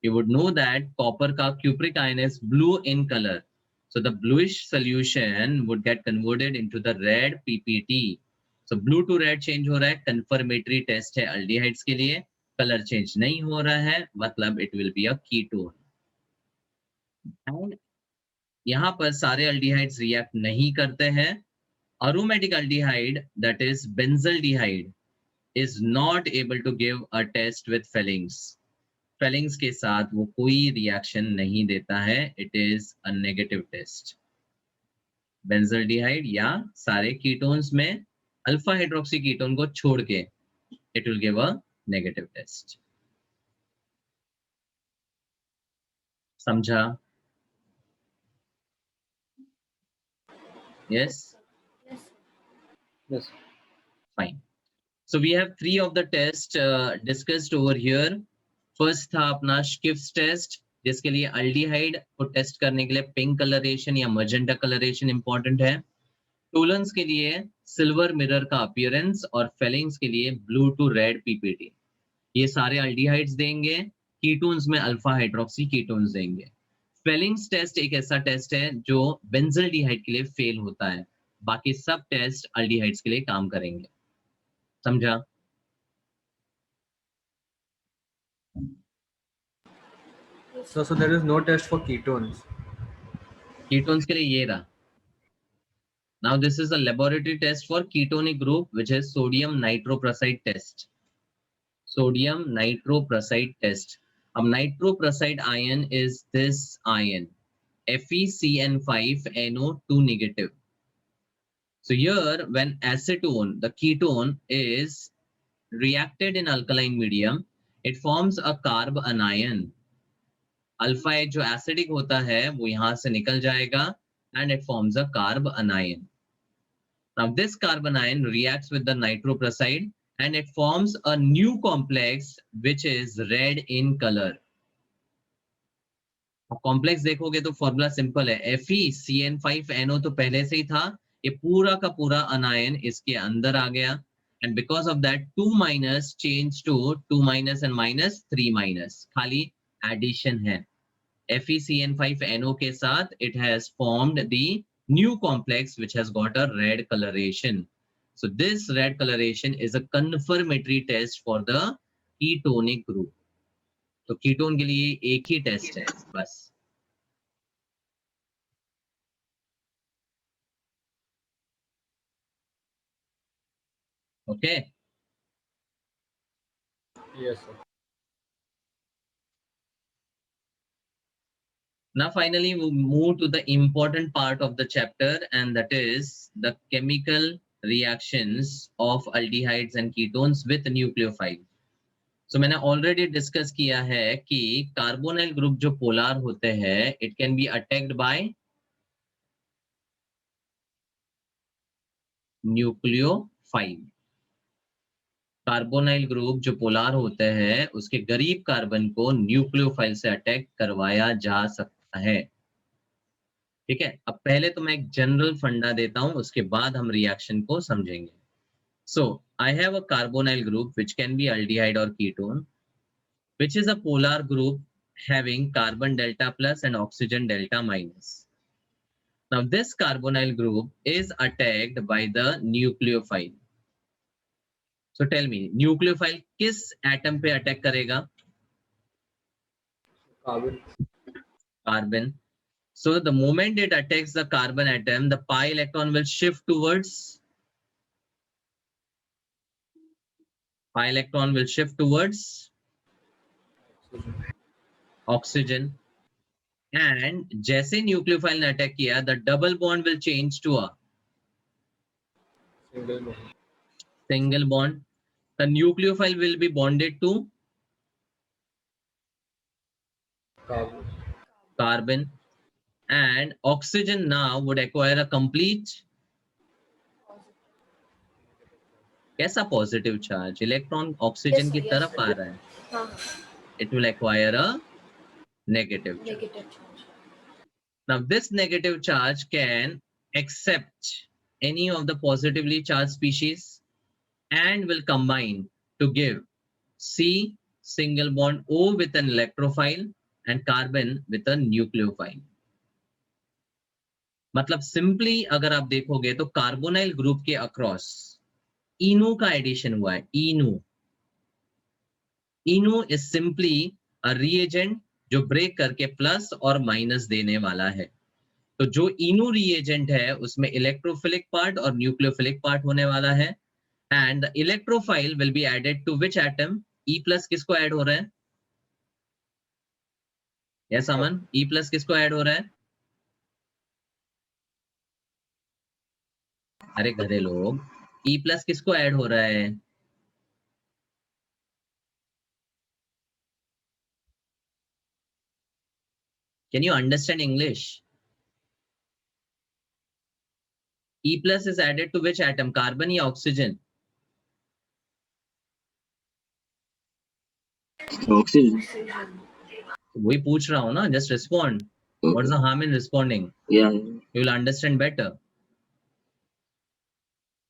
You would know that copper का cupric ion is blue in colour, so the bluish solution would get converted into the red PPT. So blue to red change हो रहा है, confirmatory test है aldehydes के लिए. Colour change नहीं हो रहा है, मतलब it will be a ketone. And यहाँ पर सारे aldehydes react नहीं करते हैं. Aromatic aldehyde, that is benzaldehyde, is not able to give a test with Fellings. Fellings के साथ वो कोई reaction नहीं देता है. It is a negative test. Benzaldehyde या सारे ketones में अल्फा हाइड्रोक्सी कीटोन को छोड़ के it will give a negative test. समझा? Yes? Yes. Fine. So we have 3 of the tests discussed over here. First था अपना Schiff's test, जिसके लिए अल्डिहाइड को टेस्ट करने के लिए पिंक कलरेशन या मजेंटा कलरेशन इंपॉर्टेंट है. टोलन्स के लिए सिल्वर मिरर का अपीयरेंस और फेलिंग्स के लिए ब्लू टू रेड PPT. ये सारे अल्डिहाइड्स देंगे, कीटोन्स में अल्फा हाइड्रोक्सी कीटोन्स देंगे. स्पेलिंग्स टेस्ट एक ऐसा टेस्ट है जो बेंजल्डिहाइड के लिए फेल होता है, बाकी सब टेस्ट अल्डिहाइड्स के लिए काम करेंगे। समझा? So there is no test for ketones. Ketones के लिए ये रहा। Now this is a laboratory test for ketonic group, which is sodium nitroprusside test. Sodium nitroprusside test. अब nitroprusside ion is this ion, FeCN5NO2 negative. So here, when acetone, the ketone, is reacted in alkaline medium, it forms a carb anion. Alpha H जो acidic होता है वो यहां से निकल जाएगा and it forms a carb anion. Now this carbon ion reacts with the nitroprusside and it forms a new complex which is red in color. Complex देखोगे तो फॉर्मूला सिंपल है, FeCN5NO तो पहले से ही था, ये पूरा का पूरा अनायन इसके अंदर आ गया and because of that 2 minus change to 2 minus and minus 3 minus, खाली addition है। FeCN5NO के साथ it has formed the new complex which has got a red coloration. So this red coloration is a confirmatory test for the ketonic group. तो ketone के लिए एक ही test है बस। Okay. Yes, sir. Now finally we move to the important part of the chapter, and that is the chemical reactions of aldehydes and ketones with nucleophile. So मैंने already discuss किया है कि carbonyl group जो polar होते हैं it can be attacked by nucleophile. Carbonyl group जो polar होते हैं उसके करीब कार्बन को न्यूक्लियोफाइल से अटैक करवाया जा सकता है। ठीक है, अब पहले तो मैं एक जनरल फंडा देता हूं, उसके बाद हम रिएक्शन को समझेंगे। So I have a carbonyl group which can be aldehyde और ketone, which is a polar group having carbon delta plus and oxygen delta minus. Now this carbonyl group is attacked by the nucleophile. So tell me, nucleophile किस atom पे attack करेगा? Carbon. Carbon. So the moment it attacks the carbon atom, the pi electron will shift towards oxygen. And जैसे nucleophile ने attack किया, the double bond will change to a single bond. The nucleophile will be bonded to carbon, and oxygen now would acquire a complete कैसा positive charge? Electron oxygen की तरफ आ रहा है, it will acquire a negative charge. Negative charge. Now this negative charge can accept any of the positively charged species and will combine to give C single bond O with an electrophile and carbon with a nucleophile. मतलब simply अगर आप देखोगे तो carbonyl group के across इनो का addition हुआ है। इनो इज सिंपली अ रिएजेंट जो ब्रेक करके प्लस और माइनस देने वाला है। तो जो इनो रिएजेंट है उसमें इलेक्ट्रोफिलिक पार्ट और न्यूक्लियोफिलिक पार्ट होने वाला है, and the electrophile will be added to which atom? E plus किसको ऐड हो रहा है? यस अमन, ई प्लस किसको ऐड हो रहा है? अरे गधे लोग, ई प्लस किसको ऐड हो रहा है? Can you understand English? E plus is added to which atom? Carbon या oxygen? Oxygen. वही पूछ रहा हूँ ना, just respond. What's the harm in responding? Yeah. You will understand better.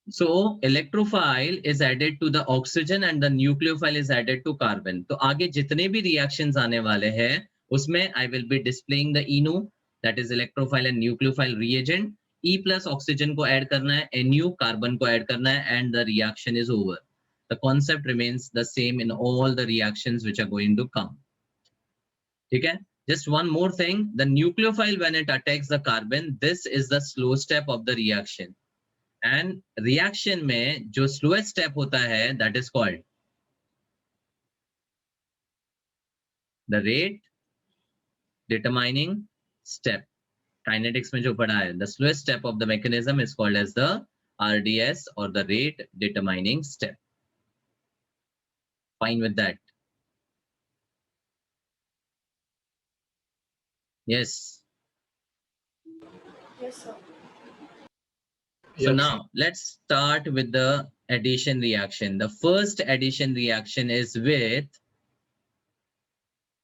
So electrophile is added to the oxygen and the nucleophile is added to carbon. तो आगे जितने भी reactions आने वाले हैं उसमें I will be displaying the ENO, that is electrophile and nucleophile reagent. E plus oxygen को add करना है, Nu कार्बन को ऐड करना है, and the reaction is over. The concept remains the same in all the reactions which are going to come. ठीक है? Just one more thing, the nucleophile when it attacks the carbon, this is the slow step of the reaction. And reaction में जो slowest step होता है, that is called the rate determining step. Kinetics में जो पढ़ा है, the slowest step of the mechanism is called as the RDS or the rate determining step. Fine with that? Yes. Yes, sir. So Yes. now let's start with the addition reaction. The first addition reaction is with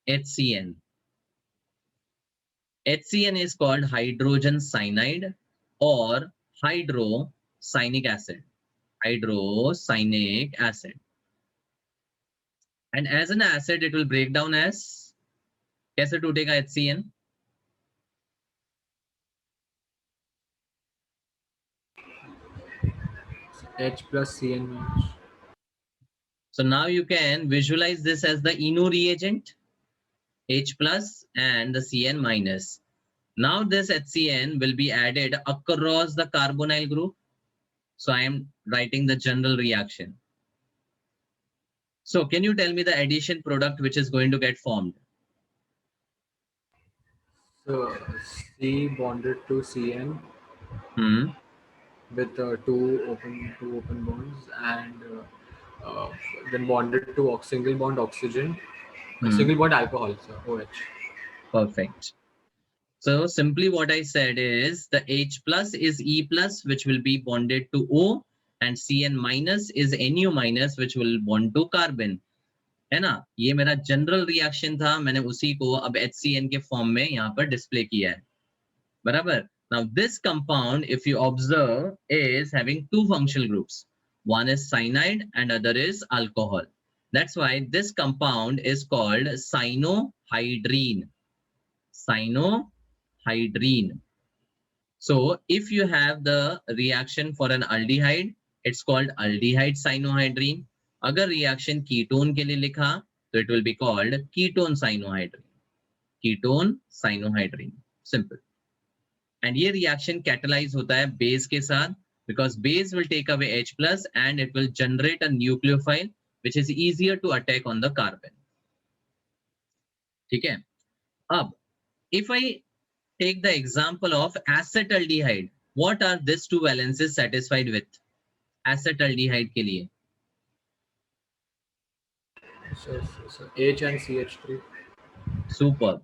HCN. HCN is called hydrogen cyanide or hydrocyanic acid. Hydrocyanic acid. And as an acid, it will break down as, कैसे टूटेगा HCN? H plus CN minus. So now you can visualize this as the ENO reagent, H plus and the CN minus. Now this HCN will be added across the carbonyl group. So I am writing the general reaction. So can you tell me the addition product which is going to get formed? So C bonded to CN Hmm. with two open bonds, and then bonded to single bond oxygen, single bond alcohol, so OH. Perfect. So simply what I said is the H plus is E plus, which will be bonded to O, and CN minus is NU minus, which will bond to carbon. है ना? ये मेरा general reaction था, मैंने उसी को अब HCN के फॉर्म में यहाँ पर डिस्प्ले किया है. बराबर? Now this compound, if you observe, is having two functional groups. One is cyanide and other is alcohol. That's why this compound is called cyanohydrine. Cyanohydrine. So if you have the reaction for an aldehyde, it's called aldehyde cyanohydrine. अगर reaction ketone के लिए लिखा, तो it will be called ketone cyanohydrine. Ketone cyanohydrine. Simple. And ये reaction catalyze होता है base के साथ, because base will take away H plus and it will generate a nucleophile which is easier to attack on the carbon. ठीक है? अब if I take the example of acetaldehyde, what are these two valences satisfied with? Acetaldehyde के लिए. So H and CH3. Super.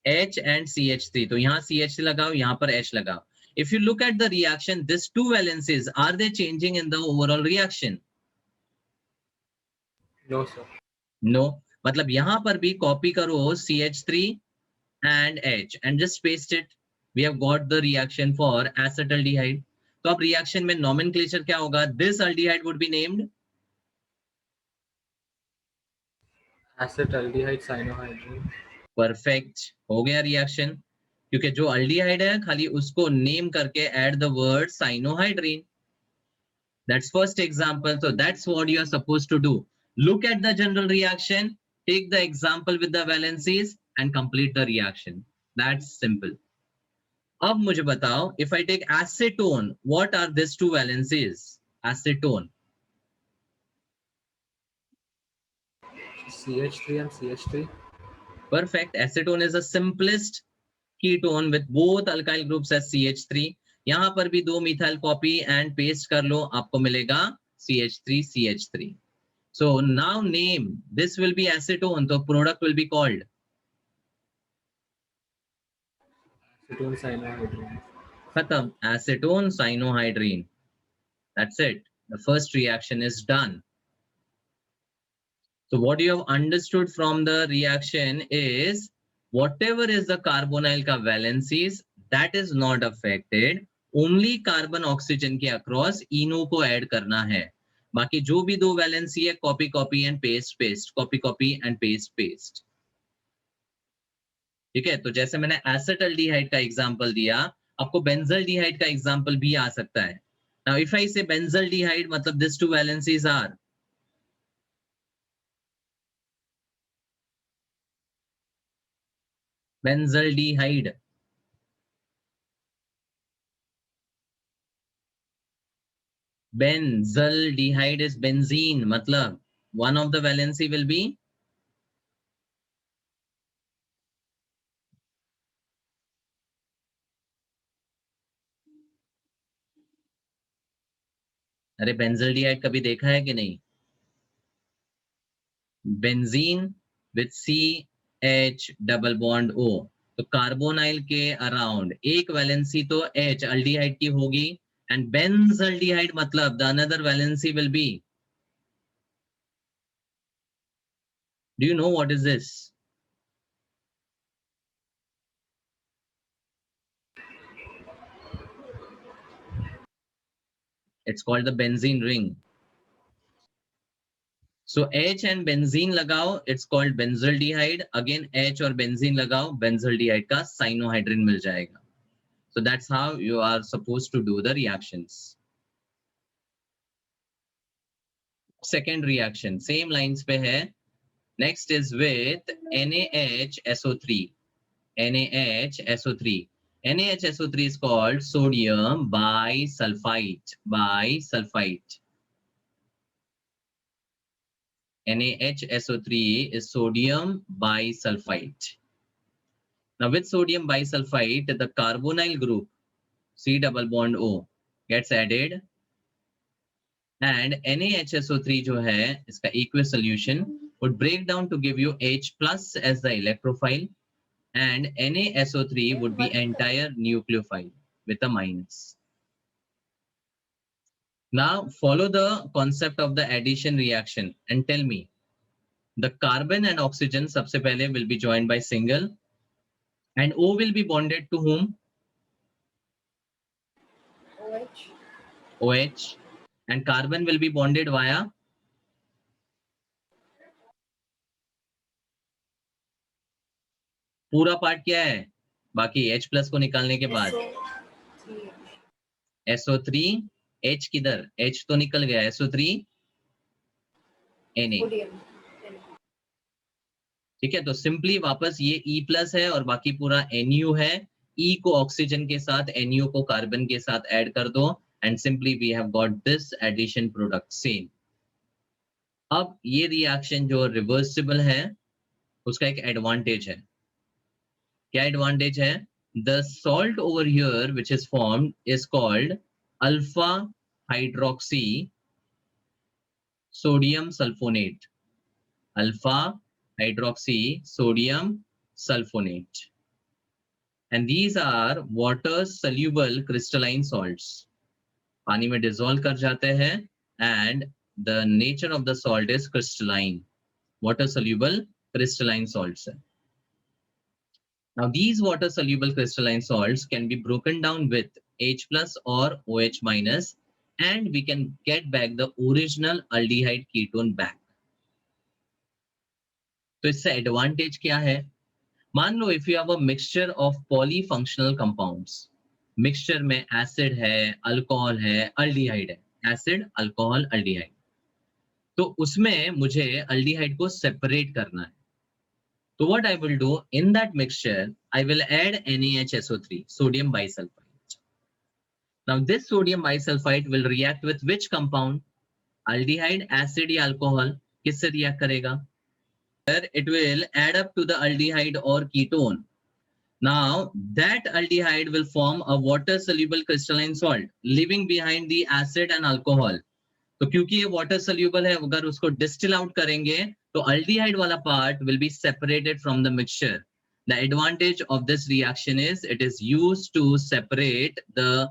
H and CH3. तो यहाँ CH लगाओ, यहाँ पर H लगाओ. If you look at the reaction, these two valences, are they changing in the overall reaction? No, sir. No. मतलब यहाँ पर भी copy करो CH3 and H and just paste it. We have got the reaction for acetaldehyde. तो अब reaction में nomenclature क्या होगा? This aldehyde would be named acetaldehyde cyanohydrine. Perfect. हो गया रिएक्शन, क्योंकि जो अल्डिहाइड है खाली उसको नेम करके add the word cyanohydrin. That's first example. So that's what you are supposed to do. Look at the general reaction, take the example with the valencies and complete the reaction. That's simple. अब मुझे बताओ, if I take acetone, what are this two valencies? Acetone, CH3 and CH3. perfect. Acetone is the simplest ketone with both alkyl groups as CH3. यहां पर भी दो methyl copy and paste कर लो, आपको मिलेगा CH3 CH3. So now name, this will be acetone, so product will be called Acetone cyanohydrine. खत्म, acetone cyanohydrine. That's it. The first reaction is done. So what you have understood from the reaction is whatever is the carbonyl ka valencies, that is not affected. Only carbon oxygen के across eno को add करना है. बाकी जो भी दो valency है, copy copy and paste paste, copy copy and paste paste. ठीक है, तो जैसे मैंने एसिटल्डिहाइड का एग्जांपल दिया, आपको बेंजल्डिहाइड का एग्जांपल भी आ सकता है. Now if I say benzaldehyde, मतलब this two valencies are benzaldehyde. Benzaldehyde is benzene, मतलब one of the valency will be अरे बेंजल्डिहाइड कभी देखा है कि नहीं? Benzene with CH double bond O. तो कार्बोनाइल के अराउंड एक वैलेंसी तो H अल्डिहाइड की होगी, एंड बेंजल्डिहाइड मतलब the another valency will be, do you know what is this? It's called the benzene ring. So H and benzene लगाओ, it's called benzaldehyde. Again H और benzene लगाओ, benzaldehyde का cyanohydrin मिल जाएगा. So that's how you are supposed to do the reactions. Second reaction, same lines पे है. Next is with NaHSO3. NaHSO3. NaHSO3 is called sodium bisulfite. Bisulfite. NaHSO3 is sodium bisulfite. Now with sodium bisulfite, the carbonyl group C double bond O gets added, and NaHSO3 जो है इसका aqueous solution would break down to give you H plus as the electrophile, and NaSO3 would be entire nucleophile with a minus. Now follow the concept of the addition reaction and tell me, the carbon and oxygen सबसे पहले will be joined by single, and O will be bonded to whom? OH. OH. And carbon will be bonded via पूरा part क्या है बाकी H plus को निकालने के बाद SO3. H किधर? H तो निकल गया, SO3 Na. ठीक है, तो सिंपली वापस ये E प्लस है और बाकी पूरा Nu है. E को ऑक्सीजन के साथ, Nu को कार्बन के साथ ऐड कर दो, and simply we have got this addition product same. अब ये रिएक्शन जो रिवर्सिबल है उसका एक एडवांटेज है. क्या एडवांटेज है? The salt over here which is formed is called alpha hydroxy sodium sulphonate. Alpha hydroxy sodium sulphonate, and these are water soluble crystalline salts. पानी में डिसॉल्व कर जाते हैं, and the nature of the salt is crystalline. Water soluble crystalline salts. Now these water soluble crystalline salts can be broken down with H plus or OH minus, and we can get back the original aldehyde ketone back. तो इससे advantage क्या है? मान लो if you have a mixture of polyfunctional compounds, mixture में acid है, alcohol है, aldehyde है, एसिड अल्कोहल अल्डिहाइड, तो उसमें मुझे अल्डिहाइड को सेपरेट करना है. तो what I will do in that mixture, I will add NaHSO3, sodium bisulfite. Now this sodium bisulfite will react with which compound? Aldehyde, acid या alcohol? किससे react करेगा? It will add up to the aldehyde or ketone. Now that aldehyde will form a water soluble crystalline salt, leaving behind the acid and alcohol. तो क्योंकि ये water soluble है, अगर उसको distil out करेंगे तो अल्डिहाइड वाला part will be separated from the mixture. The advantage of this reaction is it is used to separate the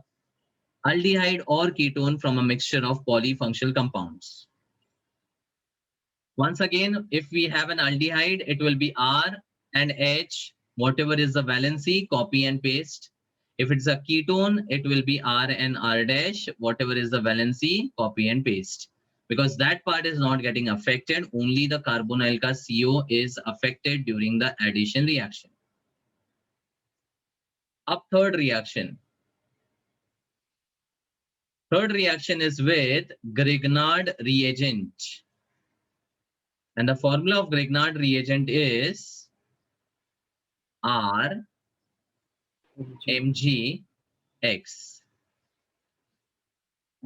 aldehyde or ketone from a mixture of polyfunctional compounds. Once again, if we have an aldehyde, it will be R and H, whatever is the valency, copy and paste. If it's a ketone, it will be R and R dash, whatever is the valency, copy and paste. Because that part is not getting affected, only the carbonyl ka CO is affected during the addition reaction. Up third reaction. Third reaction is with Grignard reagent. And the formula of Grignard reagent is R MgX.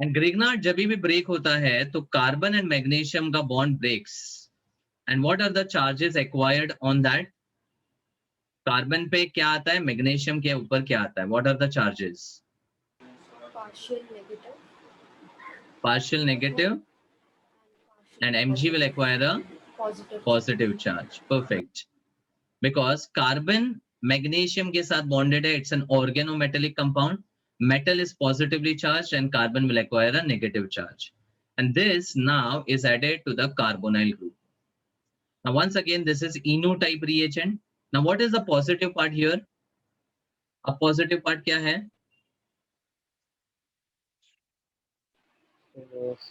And Grignard जब भी break होता है तो carbon and magnesium का bond breaks. And what are the charges acquired on that? Carbon पे क्या आता है, magnesium के ऊपर क्या आता है? What are the charges? Partial negative. Partial negative, and Mg will acquire a Positive. positive charge. Perfect. Because carbon magnesium के साथ bonded है, it's an organometallic compound. Metal is positively charged and carbon will acquire a negative charge. And this now is added to the carbonyl group. Now once again, this is Eno type reagent. Now what is the positive part here? A positive part क्या है?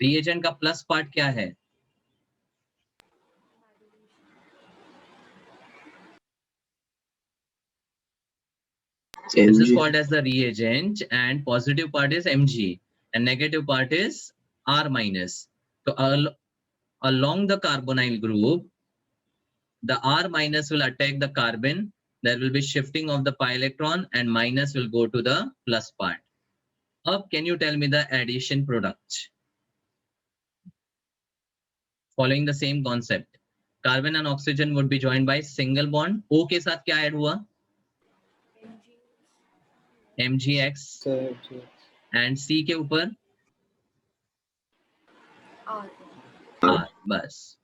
Reagent का plus part क्या है? This is called as the reagent, and positive part is Mg and negative part is R minus. So along the carbonyl group, the R minus will attack the carbon. There will be shifting of the pi electron and minus will go to the plus part. Up, can you tell me the addition product? Following the same concept, carbon and oxygen would be joined by single bond. O के साथ क्या add हुआ? MgX. And C के ऊपर R. बस.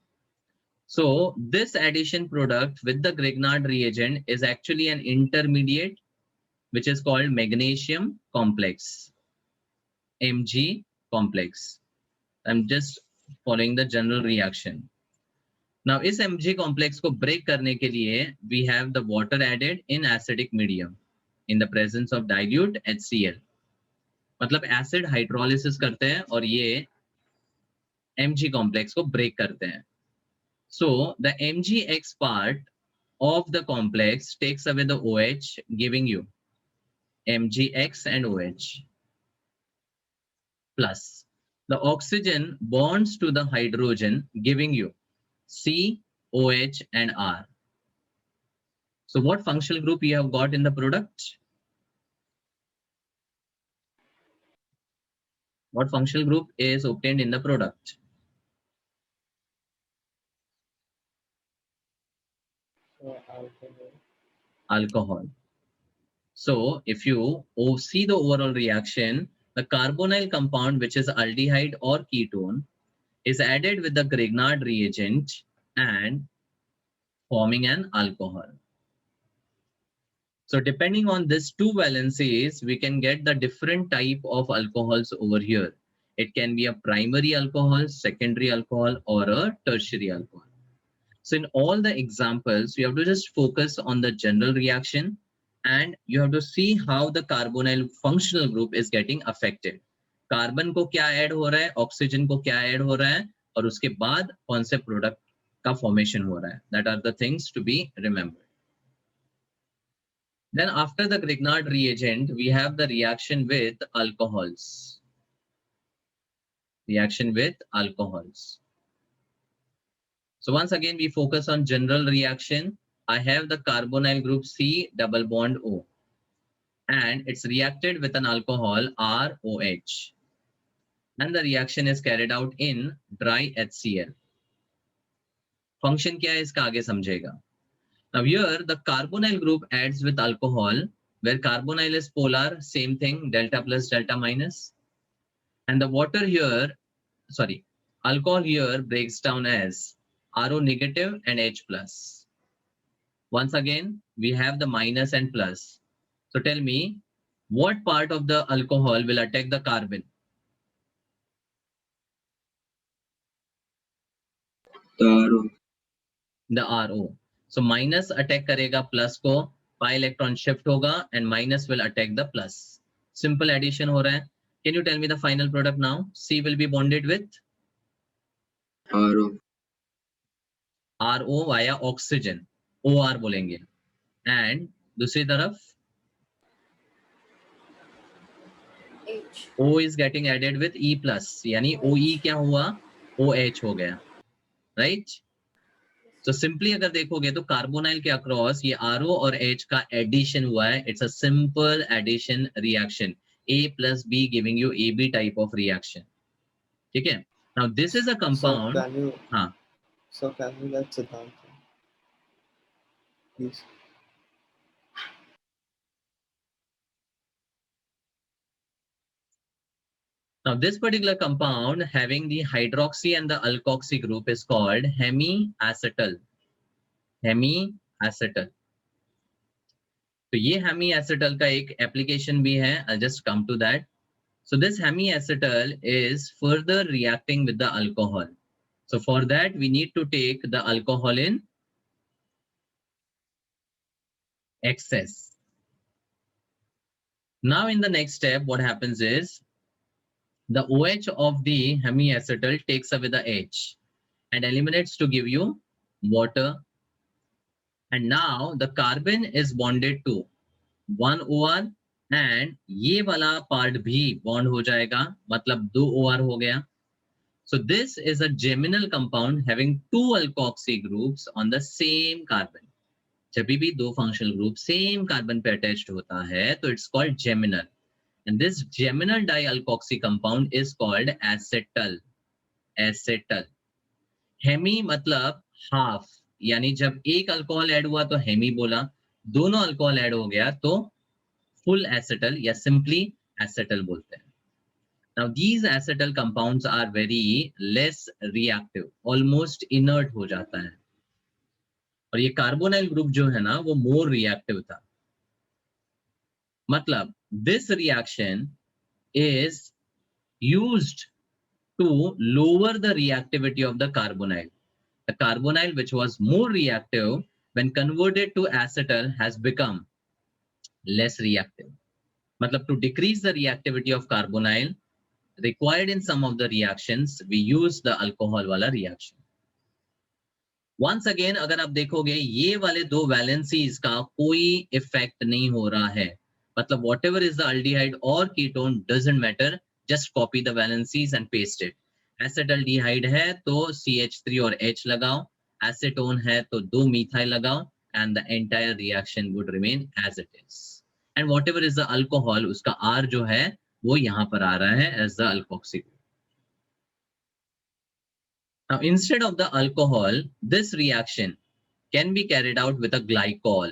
So this addition product with the Grignard reagent is actually an intermediate which is called magnesium complex, Mg complex. I'm just following the general reaction. Now इस Mg complex को break करने के लिए we have the water added in acidic medium in the presence of dilute HCl. मतलब acid hydrolysis करते हैं और ये Mg complex को break करते हैं. So the MgX part of the complex takes away the OH, giving you MgX and OH. Plus the oxygen bonds to the hydrogen, giving you C, OH and R. So what functional group you have got in the product? What functional group is obtained in the product? Alcohol. So if you see the overall reaction, the carbonyl compound, which is aldehyde or ketone, is added with the Grignard reagent and forming an alcohol. So depending on these two valencies, we can get the different type of alcohols over here. It can be a primary alcohol, secondary alcohol, or a tertiary alcohol. So in all the examples, you have to just focus on the general reaction and you have to see how the carbonyl functional group is getting affected. Carbon को क्या add हो रहा है, oxygen को क्या add हो रहा है, और उसके बाद कौन से product का formation हो रहा है. That are the things to be remembered. Then after the Grignard reagent, we have the reaction with alcohols. Reaction with alcohols. So once again, we focus on general reaction. I have the carbonyl group C double bond O. And it's reacted with an alcohol ROH. And the reaction is carried out in dry HCl. Function क्या है इसका आगे समझेगा. Now here the carbonyl group adds with alcohol, where carbonyl is polar, same thing, delta plus delta minus. And the water here, alcohol here breaks down as RO negative and H plus. Once again, we have the minus and plus. So tell me, what part of the alcohol will attack the carbon? The RO. So minus attack करेगा plus को, pi electron shift होगा and minus will attack the plus. Simple addition हो रहा है. Can you tell me the final product now? C will be bonded with RO via oxygen. OR बोलेंगे. And दूसरी तरफ OH. O is getting added with E plus, यानी OE क्या हुआ, OH हो गया, right? तो सिंपली अगर देखोगे तो कार्बोनाइल के अक्रॉस ये RO और H का एडिशन हुआ है. It's a simple addition reaction, A plus B giving you AB type of reaction. ठीक है. Now this is a So compound. can you हाँ. let Siddhant please? Now this particular compound having the hydroxy and the alkoxy group is called hemiacetal. Hemiacetal. तो ये hemiacetal का एक application भी है. I'll just come to that. So this hemiacetal is further reacting with the alcohol. So for that we need to take the alcohol in excess. Now in the next step what happens is the OH of the hemiacetal takes away the H and eliminates to give you water. And now the carbon is bonded to one OR and ये वाला part भी bond हो जाएगा, मतलब दो OR हो गया. So this is a geminal compound having two alkoxy groups on the same carbon. जब भी दो functional group same carbon पे attached होता है तो it's called geminal. And this geminal dialkoxy compound is called acetal. Acetal. Hemi मतलब half, यानी जब एक अल्कोहल ऐड हुआ तो हेमी बोला, दोनों अल्कोहल ऐड हो गया तो फुल एसिटल या सिंपली एसिटल बोलते हैं. Now these acetal compounds are very less reactive, almost inert हो जाता है. और ये कार्बोनाइल ग्रुप जो है ना वो मोर रिएक्टिव था. मतलब this reaction is used to lower the reactivity of the carbonyl. The carbonyl which was more reactive when converted to acetal has become less reactive. मतलब to decrease the reactivity of carbonyl required in some of the reactions we use the alcohol वाला reaction. Once again अगर आप देखोगे ये वाले दो valencies का कोई effect नहीं हो रहा है. मतलब whatever is the aldehyde or ketone doesn't matter, just copy the valencies and paste it. Acetaldehyde है तो CH3 और H लगाओ, acetone है तो दो methyl लगाओ and the entire reaction would remain as it is. And whatever is the alcohol उसका R जो है वो यहाँ पर आ रहा है as the alkoxy group. Now instead of the alcohol, this reaction can be carried out with a glycol.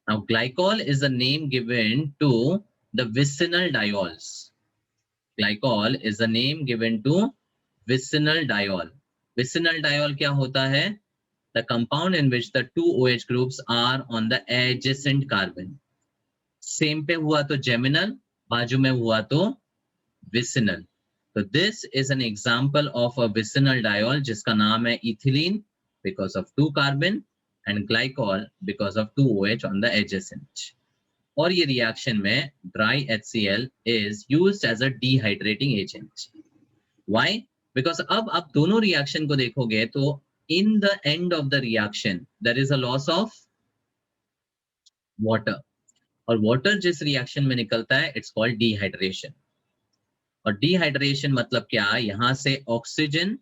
Now glycol is the name given to the vicinal diols. Glycol is the name given to vicinal diol. Vicinal diol क्या होता है? The compound in which the two OH groups are on the adjacent carbon. Same पे हुआ तो geminal, बाजू में हुआ तो vicinal. So this is an example of a vicinal diol जिसका नाम है ethylene because of two carbon and glycol because of two OH on the adjacent. और ये reaction में dry HCl is used as a dehydrating agent. Why? Because अब आप दोनों reaction को देखोगे तो in the end of the reaction there is a loss of water. और water जिस reaction में निकलता है it's called dehydration. और dehydration मतलब क्या? यहाँ से ऑक्सीजन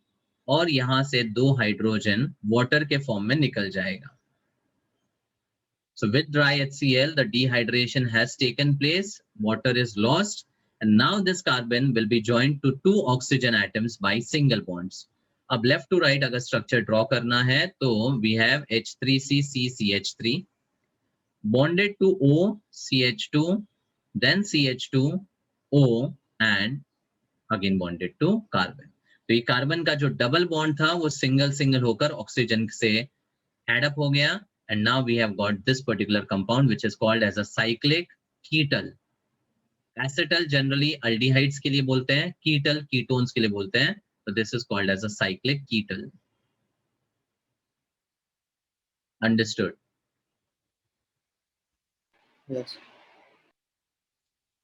और यहाँ से दो हाइड्रोजन वाटर के फॉर्म में निकल जाएगा. So with dry HCl, the dehydration has taken place, water is lost, and now this carbon will be joined to two oxygen atoms by single bonds. अब left to right अगर structure draw करना है तो we have H3CCCH3 bonded to O, CH2, then CH2O and again bonded to carbon. तो ये carbon का जो double bond था वो सिंगल सिंगल होकर ऑक्सीजन से एड अप हो गया and now we have got this particular compound which is called as a cyclic ketal. Acetal generally aldehydes के लिए बोलते हैं, ketal ketones के लिए बोलते हैं, so this is called as a cyclic ketal. Understood? Yes.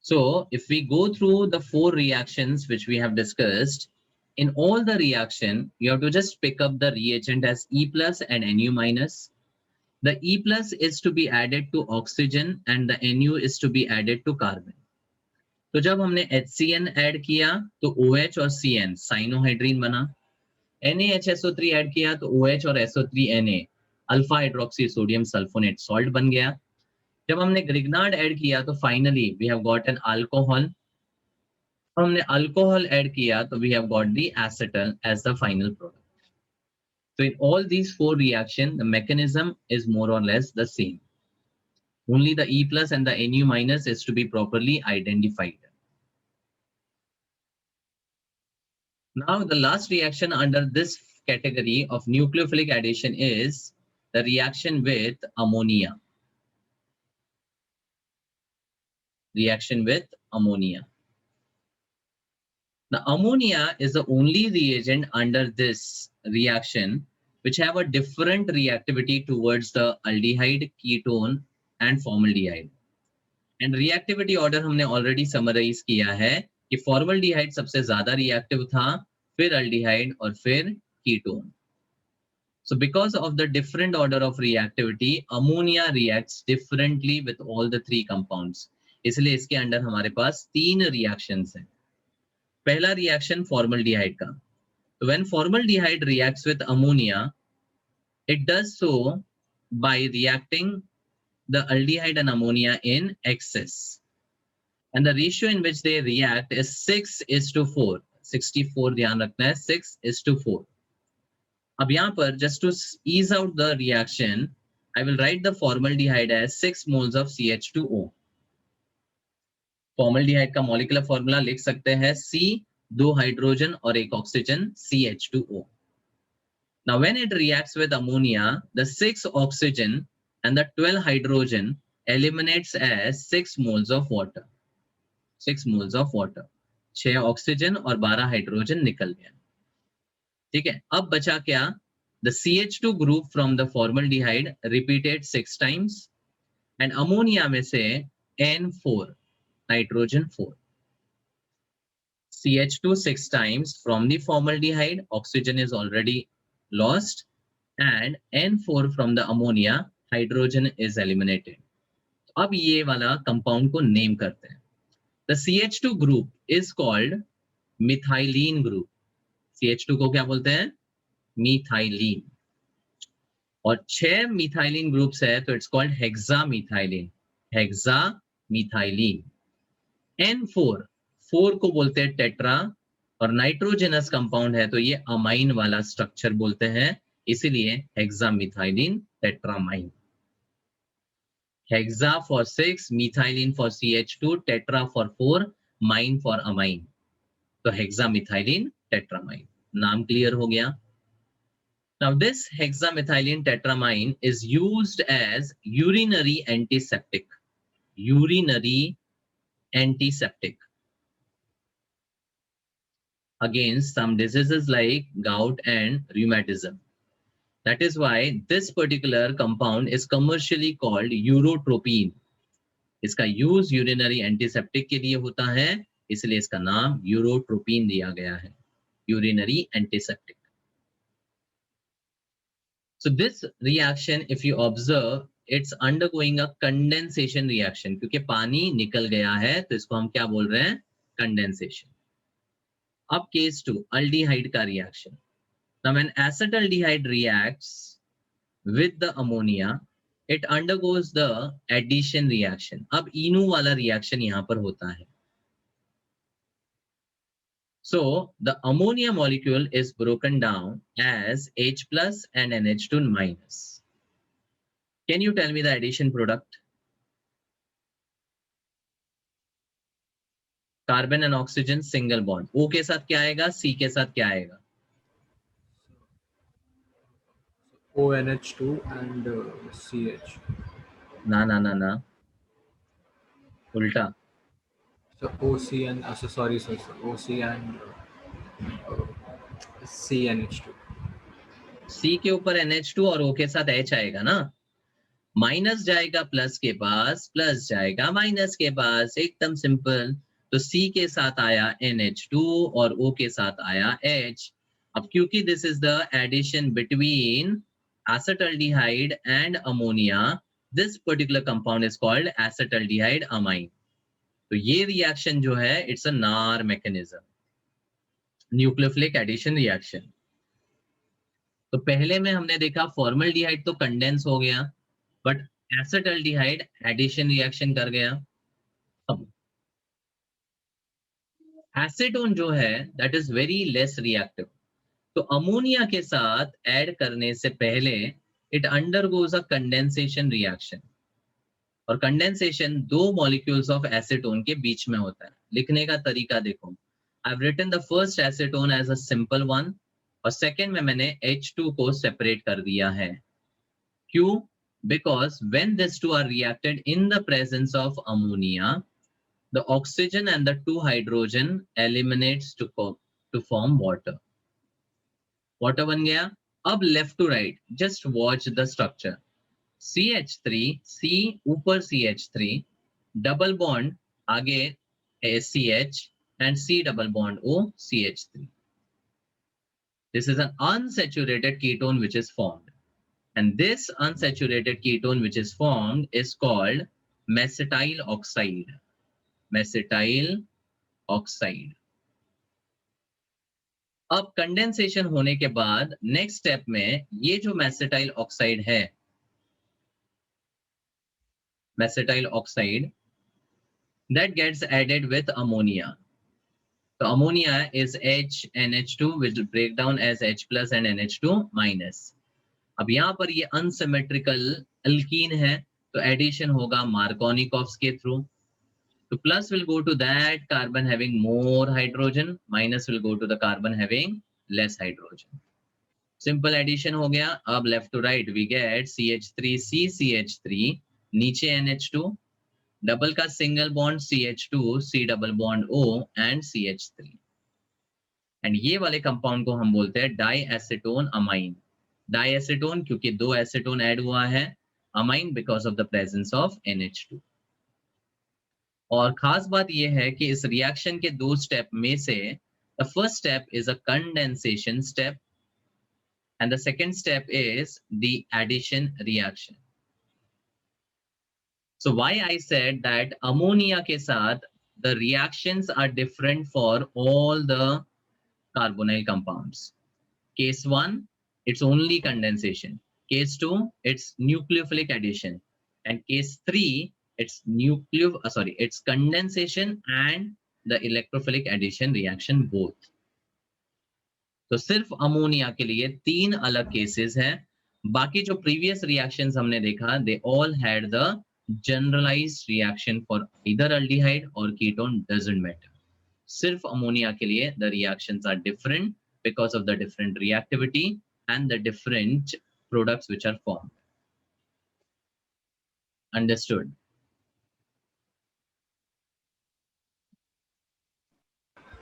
So if we go through the four reactions which we have discussed, in all the reaction, you have to just pick up the reagent as E plus and Nu minus. The E plus is to be added to oxygen and the Nu is to be added to carbon. तो जब हमने HCN add किया तो OH और CN cyanohydrin बना, NaHSO3 add किया तो OH और SO3Na alpha hydroxy sodium sulphonate salt बन गया। जब हमने ग्रिग्नार्ड ऐड किया तो finally we have got an alcohol. हमने अल्कोहल ऐड किया तो we have got the acetal as the final product. So in all these four reactions, the mechanism is more or less the same. Only the E plus and the Nu minus is to be properly identified. Now the last reaction under this category of nucleophilic addition is the reaction with ammonia. Reaction with ammonia. The ammonia is the only reagent under this reaction which have a different reactivity towards the aldehyde, ketone and formaldehyde. And reactivity order हमने already summarize किया है कि formaldehyde सबसे ज़्यादा reactive था, फिर aldehyde और फिर ketone. So because of the different order of reactivity, ammonia reacts differently with all the three compounds. इसलिए इसके अंदर हमारे पास 3 reactions हैं. पहला reaction formaldehyde का. So when formaldehyde reacts with ammonia, it does so by reacting the aldehyde and ammonia in excess. And the ratio in which they react is 6:4. 64 ध्यान रखना है, 6:4. अब यहाँ पर just to ease out the reaction, I will write the formaldehyde as 6 moles of CH2O. Formaldehyde का molecular formula लिख सकते हैं C, 2 हाइड्रोजन और 1 oxygen CH2O. Now when it reacts with ammonia, the 6 oxygen and the 12 hydrogen eliminates as 6 moles of water. 6 moles of water. 6 oxygen और 12 hydrogen निकल गया. ठीक है, अब बचा क्या? The CH2 group from the formaldehyde repeated 6 times and ammonia में से N4, nitrogen 4. CH2 6 times from the formaldehyde, oxygen is already lost, and N4 from the ammonia, hydrogen is eliminated. अब ये वाला कंपाउंड को नेम करते हैं. The CH2 group is called methylene group. CH2 को क्या बोलते हैं? Methylene. और 6 methylene groups है तो it's called hexamethylene. Hexamethylene. N4 4 को बोलते हैं टेट्रा और नाइट्रोजनस कंपाउंड है तो ये अमाइन वाला स्ट्रक्चर बोलते हैं, इसीलिए hexamethylene tetramine. Hexa for 6, methylene for CH2, tetra for 4, mine for amine. तो हेक्सामिथाइलिन टेट्रामाइन. नाम क्लियर हो गया? Now this hexamethylene tetramine is used as urinary antiseptic. Urinary antiseptic against some diseases like gout and rheumatism. That is why this particular compound is commercially called urotropine. इसका use urinary antiseptic के लिए होता है, इसलिए इसका नाम urotropine दिया गया है. Urinary antiseptic. So this reaction, if you observe, it's undergoing a condensation reaction. क्योंकि पानी निकल गया है तो इसको हम क्या बोल रहे हैं? Condensation. अब case 2, aldehyde का reaction. Now when acetaldehyde reacts with the ammonia, it undergoes the addition reaction. अब इनू वाला reaction यहाँ पर होता है. So the ammonia molecule is broken down as H plus and NH2 minus. Can you tell me the addition product? Carbon and oxygen single bond. O के साथ क्या आएगा? C के साथ क्या आएगा? ONH2 and CH. ना उल्टा. So OC and sorry, OC and CNH2. C के ऊपर NH2 और O के साथ H आएगा ना. माइनस जाएगा प्लस के पास, प्लस जाएगा माइनस के पास, एकदम सिंपल. तो C के साथ आया NH2 और O के साथ आया H. अब क्योंकि this is the addition between acetaldehyde and ammonia, this particular compound is called acetaldehyde amine. तो ये रिएक्शन जो है इट्स अ नार मैकेनिज्म, न्यूक्लियोफिलिक एडिशन रिएक्शन। तो पहले में हमने देखा फॉर्मल्डिहाइड तो कंडेंस हो गया, बट एसिटल्डिहाइड एडिशन रिएक्शन कर गया। अब एसीटोन जो है that is very less reactive, तो अमोनिया के साथ ऐड करने से पहले it undergoes a condensation reaction, और कंडेंसेशन दो मॉलिक्यूल्स ऑफ एसीटोन के बीच में होता है। लिखने का तरीका देखो, I have written the first acetone as a simple one, और सेकेंड में मैंने H2 को सेपरेट कर दिया है। क्यों? Because when these two are reacted in the presence of ammonia, the oxygen and the two hydrogen eliminates to form water. Water बन गया। अब left to right, just watch the structure. CH3, C ऊपर CH3, double bond आगे CH and C double bond O CH3. This is an unsaturated ketone which is formed. And this unsaturated ketone which is formed is called mesityl oxide. Mesityl oxide. अब condensation होने के बाद next step में ये जो मेसेटाइल oxide है, मेसेटाइल oxide that gets added with ammonia. So ammonia is HNH2 which will break down as H plus and NH2 minus. अब यहाँ पर ये अनसिमेट्रिकल अल्कीन है, तो एडिशन होगा मार्कोनिकॉफ्स के थ्रू। तो plus will go to that carbon having more hydrogen, minus will go to the carbon having less hydrogen. Simple addition हो गया। अब left to right we get CH3C CH3, नीचे NH2, double का single bond CH2, C double bond O and CH3, and ये वाले compound को हम बोलते हैं di acetone amine. Di acetone क्योंकि दो एसीटोन ऐड हुआ है, amine because of the presence of NH2। और खास बात यह है कि इस रिएक्शन के दो स्टेप में से the first step is a condensation step and the second step is the addition reaction. So why I said that ammonia के साथ the reactions are different for all the carbonyl compounds. Case 1, it's only condensation. Case 2, it's nucleophilic addition. And case 3, it's condensation and the electrophilic addition reaction both. तो सिर्फ ammonia के लिए 3 अलग cases हैं। बाकी जो प्रीवियस रिएक्शंस हमने देखा, they all had the generalized reaction for either aldehyde or ketone, doesn't matter. सिर्फ अमोनिया के लिए the reactions are different because of the different reactivity and the different products which are formed. Understood?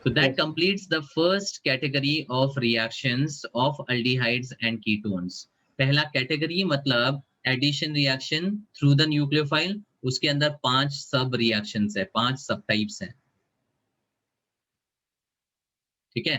So that completes the first category of reactions of aldehydes and ketones. पहला category मतलब addition reaction through the nucleophile, उसके अंदर 5 सब reactions है, 5 सब types हैं। ठीक है,